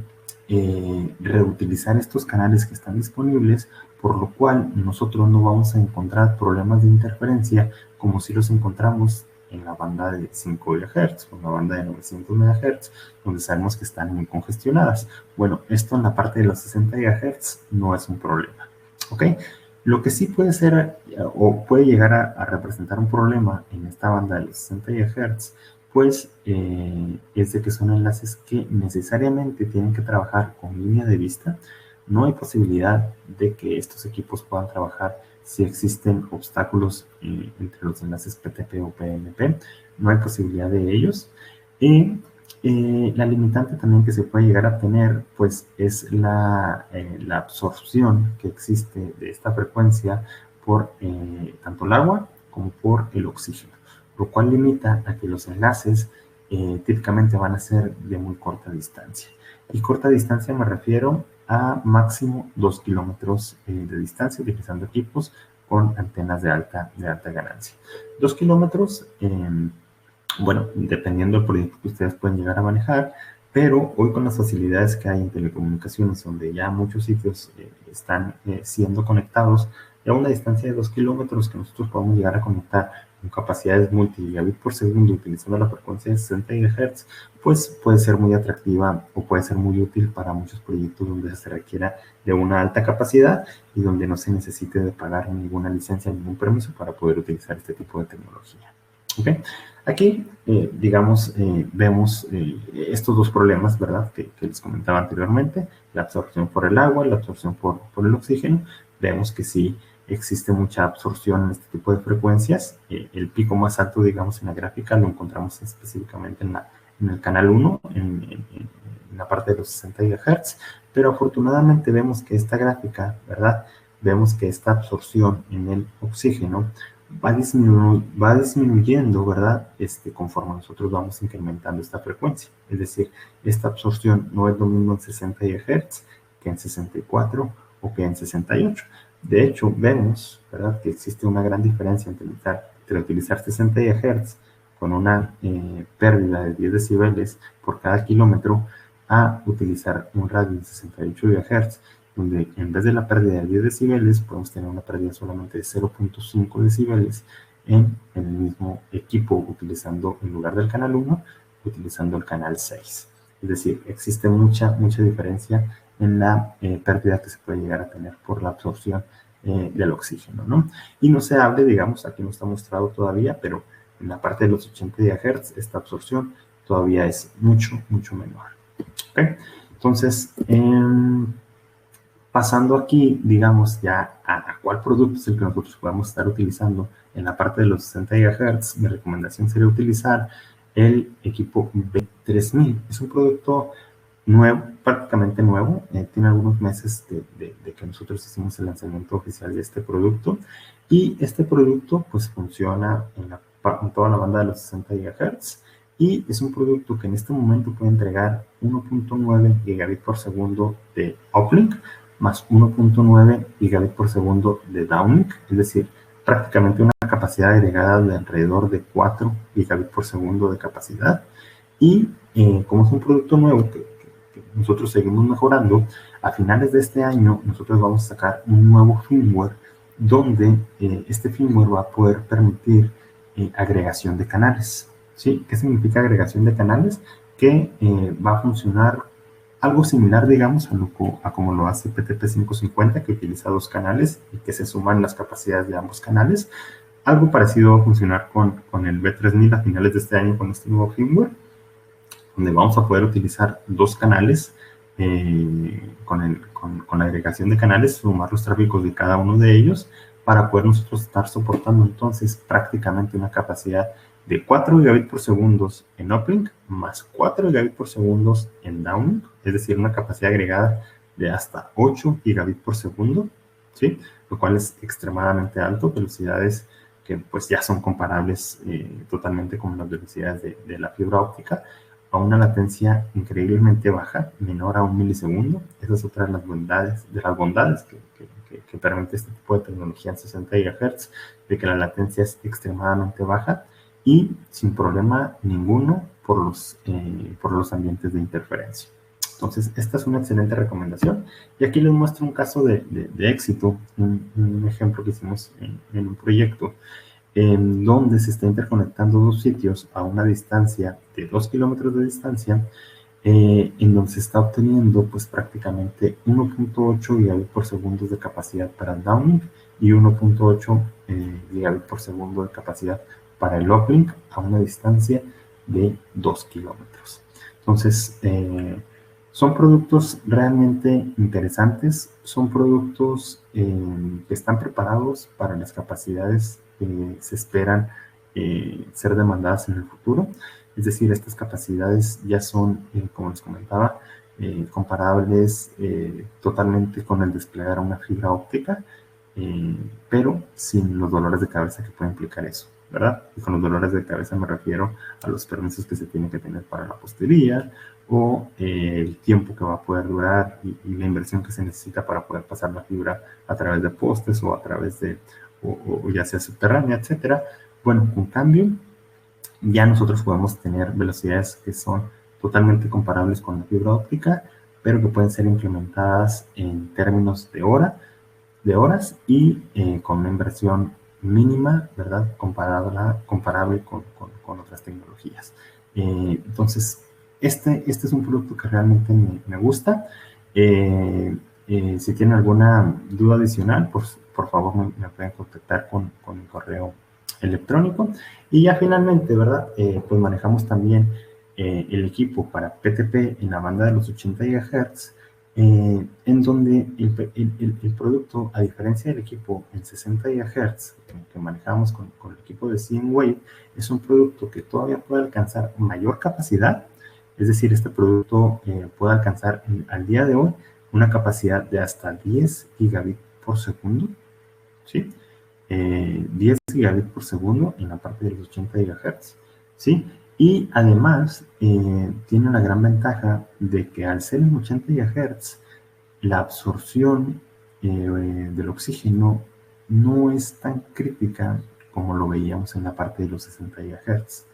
reutilizar estos canales que están disponibles, por lo cual nosotros no vamos a encontrar problemas de interferencia como si los encontramos en la banda de 5 GHz o en la banda de 900 MHz, donde sabemos que están muy congestionadas. Bueno, esto en la parte de los 60 GHz no es un problema, ¿ok? Lo que sí puede ser o puede llegar a representar un problema en esta banda de los 60 GHz, pues es de que son enlaces que necesariamente tienen que trabajar con línea de vista. No hay posibilidad de que estos equipos puedan trabajar si existen obstáculos entre los enlaces PTP o PNP. No hay posibilidad de ellos. Y la limitante también que se puede llegar a tener, pues, es la absorción que existe de esta frecuencia por tanto el agua como por el oxígeno, lo cual limita a que los enlaces típicamente van a ser de muy corta distancia. Y corta distancia me refiero a máximo 2 kilómetros de distancia, utilizando equipos con antenas de alta ganancia. 2 kilómetros, bueno, dependiendo del proyecto que ustedes pueden llegar a manejar, pero hoy con las facilidades que hay en telecomunicaciones, donde ya muchos sitios están siendo conectados a una distancia de 2 kilómetros que nosotros podemos llegar a conectar con capacidades multigigabit por segundo utilizando la frecuencia de 60 GHz, pues puede ser muy atractiva o puede ser muy útil para muchos proyectos donde se requiera de una alta capacidad y donde no se necesite de pagar ninguna licencia, ningún permiso para poder utilizar este tipo de tecnología. ¿Okay? Aquí, digamos, vemos estos dos problemas, ¿verdad? Que les comentaba anteriormente, la absorción por el agua, la absorción por el oxígeno. Vemos que sí existe mucha absorción en este tipo de frecuencias. El pico más alto, digamos, en la gráfica lo encontramos específicamente en el canal 1, en la parte de los 60 GHz, pero afortunadamente vemos que esta gráfica, ¿verdad? Vemos que esta absorción en el oxígeno va disminuyendo, ¿verdad? Conforme nosotros vamos incrementando esta frecuencia. Es decir, esta absorción no es lo mismo en 60 GHz que en 64 o que en 68. De hecho, vemos, ¿verdad?, que existe una gran diferencia entre utilizar 60 GHz con una pérdida de 10 decibeles por cada kilómetro a utilizar un radio de 68 GHz, donde en vez de la pérdida de 10 decibeles, podemos tener una pérdida solamente de 0.5 decibeles en el mismo equipo, utilizando en lugar del canal 1, utilizando el canal 6. Es decir, existe mucha diferencia en la pérdida que se puede llegar a tener por la absorción del oxígeno, ¿no? Y no se hable, digamos, aquí no está mostrado todavía, pero en la parte de los 80 GHz, esta absorción todavía es mucho menor. ¿Okay? Entonces, pasando aquí, digamos, ya a cuál producto es el que nosotros podemos estar utilizando en la parte de los 60 GHz, mi recomendación sería utilizar el equipo B3000. Es un producto nuevo, prácticamente nuevo, tiene algunos meses de que nosotros hicimos el lanzamiento oficial de este producto, y este producto pues funciona en toda la banda de los 60 GHz, y es un producto que en este momento puede entregar 1.9 gigabit por segundo de uplink, más 1.9 gigabit por segundo de downlink, es decir, prácticamente una capacidad agregada de alrededor de 4 gigabit por segundo de capacidad. Y como es un producto nuevo que nosotros seguimos mejorando, a finales de este año nosotros vamos a sacar un nuevo firmware donde este firmware va a poder permitir agregación de canales. ¿Sí? ¿Qué significa agregación de canales? Que va a funcionar algo similar, digamos, a como lo hace PTP550, que utiliza 2 canales y que se suman las capacidades de ambos canales. Algo parecido va a funcionar con el B3000 a finales de este año con este nuevo firmware, donde vamos a poder utilizar 2 canales con la agregación de canales, sumar los tráficos de cada uno de ellos para poder nosotros estar soportando entonces prácticamente una capacidad de 4 gigabits por segundo en uplink más 4 gigabits por segundo en downlink, es decir, una capacidad agregada de hasta 8 gigabits por segundo, ¿sí? Lo cual es extremadamente alto, velocidades que pues ya son comparables totalmente con las velocidades de la fibra óptica, a una latencia increíblemente baja, menor a 1 milisegundo. Esa es otra de las bondades que permite este tipo de tecnología en 60 GHz, de que la latencia es extremadamente baja y sin problema ninguno por los ambientes de interferencia. Entonces, esta es una excelente recomendación. Y aquí les muestro un caso de éxito, un ejemplo que hicimos en un proyecto en donde se está interconectando 2 sitios a una distancia de 2 kilómetros de distancia, en donde se está obteniendo pues prácticamente 1.8 gigabits por segundo de capacidad para el downlink y 1.8 gigabits por segundo de capacidad para el uplink a una distancia de 2 kilómetros. Entonces, son productos realmente interesantes, son productos que están preparados para las capacidades que se esperan ser demandadas en el futuro. Es decir, estas capacidades ya son, como les comentaba, comparables totalmente con el desplegar una fibra óptica, pero sin los dolores de cabeza que puede implicar eso, ¿verdad? Y con los dolores de cabeza me refiero a los permisos que se tienen que tener para la postería, o el tiempo que va a poder durar y la inversión que se necesita para poder pasar la fibra a través de postes o a través de, o ya sea subterránea, etcétera. Bueno, en cambio, ya nosotros podemos tener velocidades que son totalmente comparables con la fibra óptica, pero que pueden ser implementadas en términos de horas y con una inversión mínima, ¿verdad? Comparable con otras tecnologías. Entonces, este es un producto que realmente me gusta. Si tienen alguna duda adicional, pues por favor me pueden contactar con mi correo electrónico. Y ya finalmente, ¿verdad? Pues manejamos también el equipo para PTP en la banda de los 80 GHz, en donde el producto, a diferencia del equipo en 60 GHz que manejamos con el equipo de SIMWave, es un producto que todavía puede alcanzar mayor capacidad. Es decir, este producto puede alcanzar al día de hoy una capacidad de hasta 10 gigabits por segundo, ¿sí? 10 gigabits por segundo en la parte de los 80 GHz, ¿sí? Y además tiene la gran ventaja de que al ser en 80 GHz, la absorción del oxígeno no es tan crítica como lo veíamos en la parte de los 60 GHz.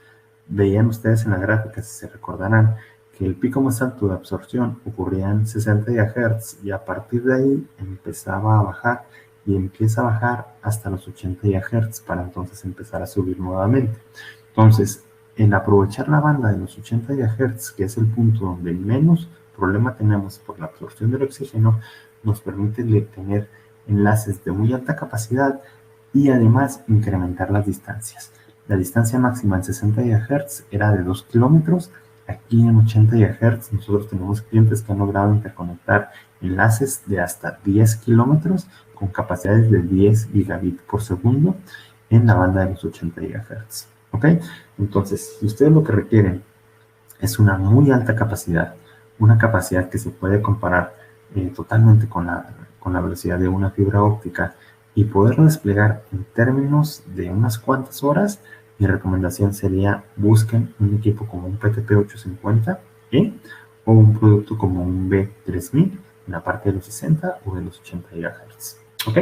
Veían ustedes en la gráfica, si se recordarán, que el pico más alto de absorción ocurría en 60 GHz y a partir de ahí empezaba a bajar y empieza a bajar hasta los 80 GHz para entonces empezar a subir nuevamente. Entonces, en aprovechar la banda de los 80 GHz, que es el punto donde menos problema tenemos por la absorción del oxígeno, nos permite tener enlaces de muy alta capacidad y además incrementar las distancias. La distancia máxima en 60 GHz era de 2 kilómetros. Aquí en 80 GHz nosotros tenemos clientes que han logrado interconectar enlaces de hasta 10 kilómetros con capacidades de 10 gigabits por segundo en la banda de los 80 GHz. ¿Ok? Entonces, si ustedes lo que requieren es una muy alta capacidad, una capacidad que se puede comparar totalmente con la velocidad de una fibra óptica y poderlo desplegar en términos de unas cuantas horas, mi recomendación sería busquen un equipo como un PTP850 o un producto como un B3000 en la parte de los 60 o de los 80 GHz. ¿Ok?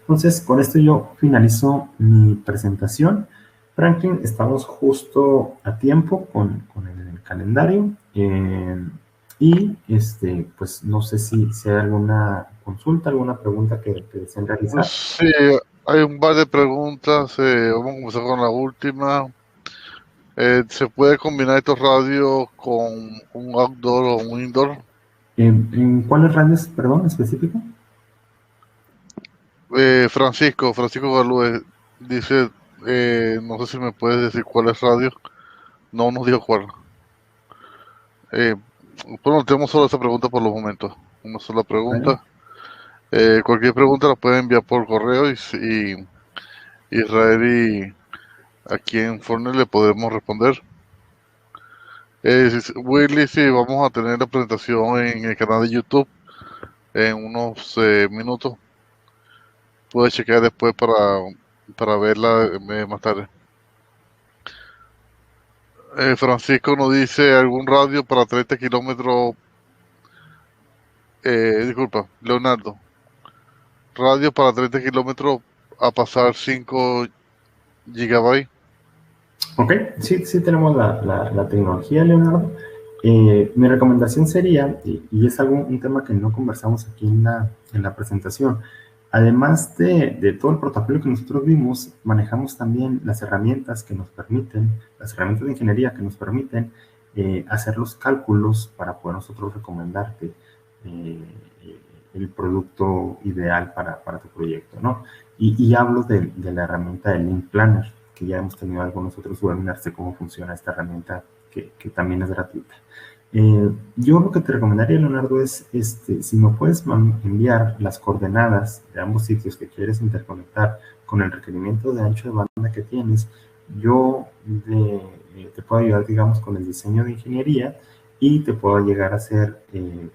Entonces, con esto yo finalizo mi presentación. Franklin, estamos justo a tiempo con el calendario. Y pues no sé si hay alguna consulta, alguna pregunta que deseen realizar. Sí, hay un par de preguntas. Vamos a comenzar con la última. ¿Se puede combinar estos radios con un outdoor o un indoor? ¿En cuáles radios, perdón, específico? Francisco Galúez dice, no sé si me puedes decir cuál es radio. No nos dijo cuál. Eh, bueno, tenemos solo esa pregunta por los momentos. Una sola Ok. pregunta. Cualquier pregunta la pueden enviar por correo y Israel y aquí en Fortnite le podemos responder. Willy, sí, vamos a tener la presentación en el canal de YouTube en unos minutos. Puedes chequear después para verla más tarde. Francisco nos dice algún radio para 30 kilómetros. Disculpa, Leonardo. Radio para 30 kilómetros a pasar 5 gigabytes. Ok, sí, sí tenemos la tecnología, Leonardo. Mi recomendación sería, y es un tema que no conversamos aquí en la presentación, además de todo el protocolo que nosotros vimos, manejamos también las herramientas que nos permiten, las herramientas de ingeniería que nos permiten hacer los cálculos para poder nosotros recomendarte eh, el producto ideal para tu proyecto, ¿no? Y hablo de la herramienta de Link Planner, que ya hemos tenido algunos otros webinars de cómo funciona esta herramienta que también es gratuita. Yo lo que te recomendaría, Leonardo, es si me puedes enviar las coordenadas de ambos sitios que quieres interconectar con el requerimiento de ancho de banda que tienes, yo te puedo ayudar, digamos, con el diseño de ingeniería y te puedo llegar a hacer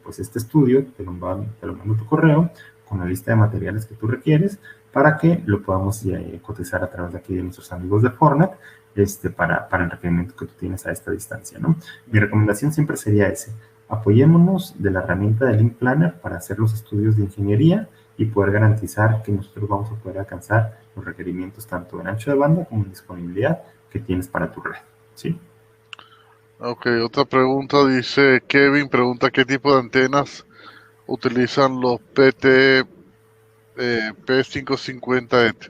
pues este estudio, te lo mando a tu correo con la lista de materiales que tú requieres para que lo podamos cotizar a través de aquí de nuestros amigos de Fortnite para el requerimiento que tú tienes a esta distancia, ¿no? Mi recomendación siempre sería ese. Apoyémonos de la herramienta de Link Planner para hacer los estudios de ingeniería y poder garantizar que nosotros vamos a poder alcanzar los requerimientos tanto en ancho de banda como en disponibilidad que tienes para tu red, ¿sí? Ok, otra pregunta dice, Kevin pregunta qué tipo de antenas utilizan los P550ET.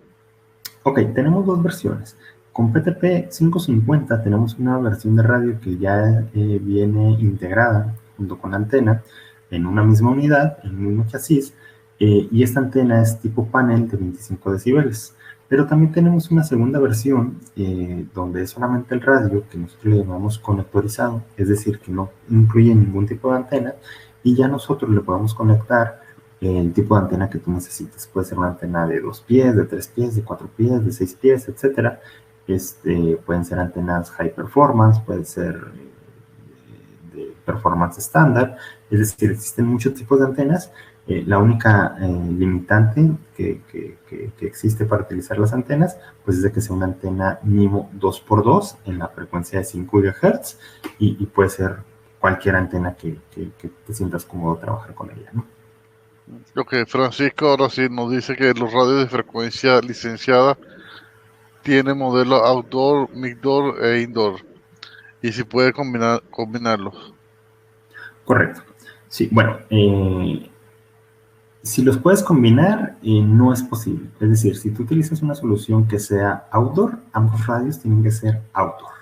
Ok, tenemos dos versiones. Con PTP 550 tenemos una versión de radio que ya viene integrada junto con la antena en una misma unidad, en un mismo chasis, y esta antena es tipo panel de 25 decibeles. Pero también tenemos una segunda versión donde es solamente el radio, que nosotros le llamamos conectorizado, es decir, que no incluye ningún tipo de antena, y ya nosotros le podemos conectar el tipo de antena que tú necesites. Puede ser una antena de 2 pies, de 3 pies, de 4 pies, de 6 pies, etcétera. Pueden ser antenas high performance, pueden ser de performance estándar, es decir, existen muchos tipos de antenas. La única limitante que existe para utilizar las antenas, pues es de que sea una antena mínimo 2x2 en la frecuencia de 5 GHz y puede ser cualquier antena que te sientas cómodo trabajar con ella, ¿no? Ok, Francisco ahora sí nos dice que los radios de frecuencia licenciada tienen modelos outdoor, middoor e indoor. Y si puede combinarlos. Correcto. Sí, bueno, si los puedes combinar, no es posible. Es decir, si tú utilizas una solución que sea outdoor, ambos radios tienen que ser outdoor.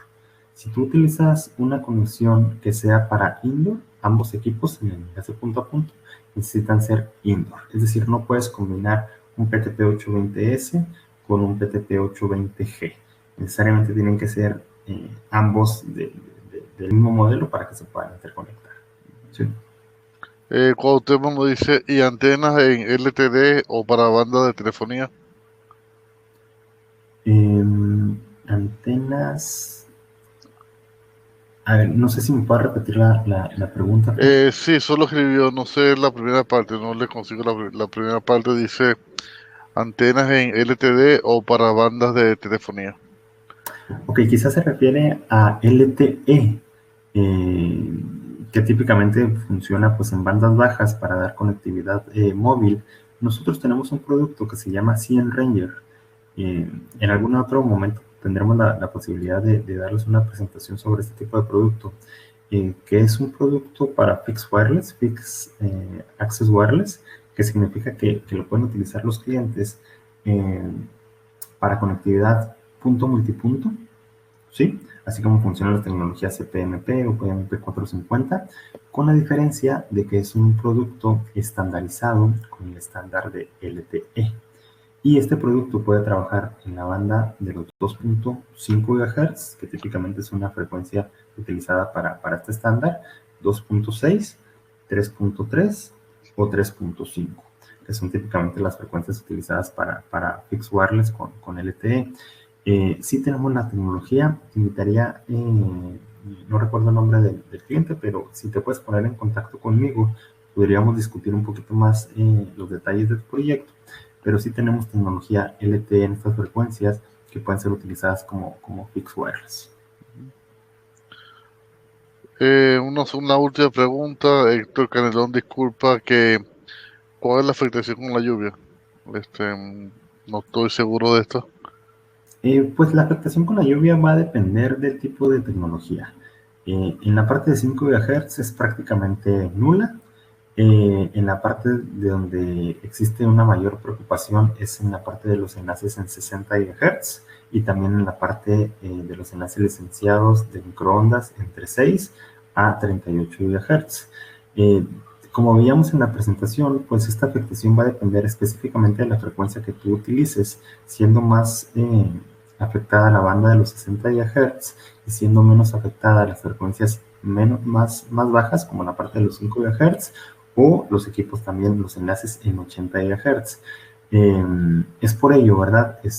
Si tú utilizas una conexión que sea para indoor, ambos equipos en el enlace punto a punto necesitan ser indoor. Es decir, no puedes combinar un PTP820S con un PTP820G. Necesariamente tienen que ser ambos del mismo modelo para que se puedan interconectar. ¿Sí? Cuauhtémoc nos dice, ¿y antenas en LTD o para banda de telefonía? Antenas. A ver, no sé si me puedes repetir la pregunta, Frank. Sí, solo escribió, no sé la primera parte, no le consigo la primera parte, dice antenas en LTD o para bandas de telefonía. Ok, quizás se refiere a LTE, que típicamente funciona pues en bandas bajas para dar conectividad móvil. Nosotros tenemos un producto que se llama CN Ranger. En algún otro momento tendremos la posibilidad de darles una presentación sobre este tipo de producto, que es un producto para Fixed Wireless, Fixed Access Wireless, que significa que lo pueden utilizar los clientes para conectividad punto multipunto ¿sí? Así como funcionan las tecnologías CPMP o PMP450, con la diferencia de que es un producto estandarizado con el estándar de LTE. Y este producto puede trabajar en la banda de los 2.5 GHz, que típicamente es una frecuencia utilizada para este estándar, 2.6, 3.3 o 3.5, que son típicamente las frecuencias utilizadas para fixed wireless con LTE. Sí tenemos la tecnología, te invitaría, no recuerdo el nombre del cliente, pero si te puedes poner en contacto conmigo, podríamos discutir un poquito más los detalles del proyecto, pero sí tenemos tecnología LTE en estas frecuencias que pueden ser utilizadas como fixed wireless. Una última pregunta, Héctor Canelón, disculpa, ¿cuál es la afectación con la lluvia? No estoy seguro de esto. Pues la afectación con la lluvia va a depender del tipo de tecnología. En la parte de 5 GHz es prácticamente nula. En la parte de donde existe una mayor preocupación es en la parte de los enlaces en 60 GHz y también en la parte de los enlaces licenciados de microondas entre 6 a 38 GHz. Como veíamos en la presentación, pues esta afectación va a depender específicamente de la frecuencia que tú utilices, siendo más afectada la banda de los 60 GHz y siendo menos afectada las frecuencias más bajas, como la parte de los 5 GHz, o los equipos también, los enlaces en 80 GHz. Es por ello, ¿verdad? Que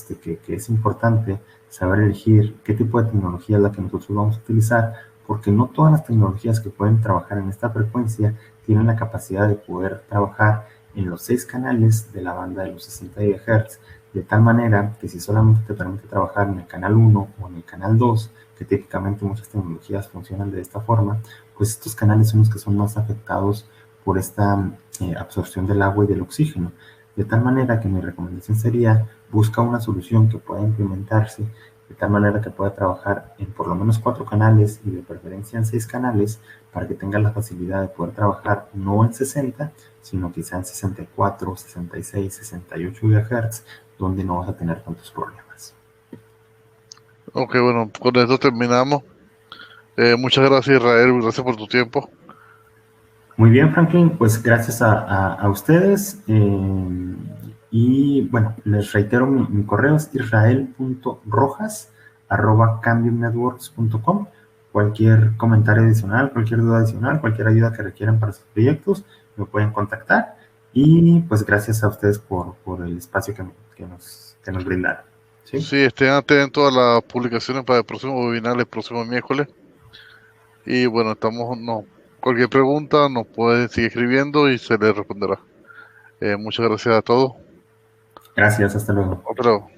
es importante saber elegir qué tipo de tecnología es la que nosotros vamos a utilizar, porque no todas las tecnologías que pueden trabajar en esta frecuencia tienen la capacidad de poder trabajar en los 6 canales de la banda de los 60 GHz, de tal manera que si solamente te permite trabajar en el canal 1 o en el canal 2, que típicamente muchas tecnologías funcionan de esta forma, pues estos canales son los que son más afectados por esta absorción del agua y del oxígeno. De tal manera que mi recomendación sería busca una solución que pueda implementarse de tal manera que pueda trabajar en por lo menos 4 canales y de preferencia en 6 canales para que tenga la facilidad de poder trabajar no en 60, sino quizá en 64, 66, 68 GHz, donde no vas a tener tantos problemas. Ok, bueno, con esto terminamos. Muchas gracias, Israel, gracias por tu tiempo. Muy bien, Franklin, pues gracias a ustedes. Y bueno, les reitero, mi correo es israel.rojas@cambiumnetworks.com. Cualquier comentario adicional, cualquier duda adicional, cualquier ayuda que requieran para sus proyectos, me pueden contactar. Y pues gracias a ustedes por el espacio que nos brindaron. ¿Sí? Sí, estén atentos a las publicaciones para el próximo webinar, el próximo miércoles. Y bueno, cualquier pregunta nos puede seguir escribiendo y se le responderá. Muchas gracias a todos. Gracias, hasta luego. Hasta luego.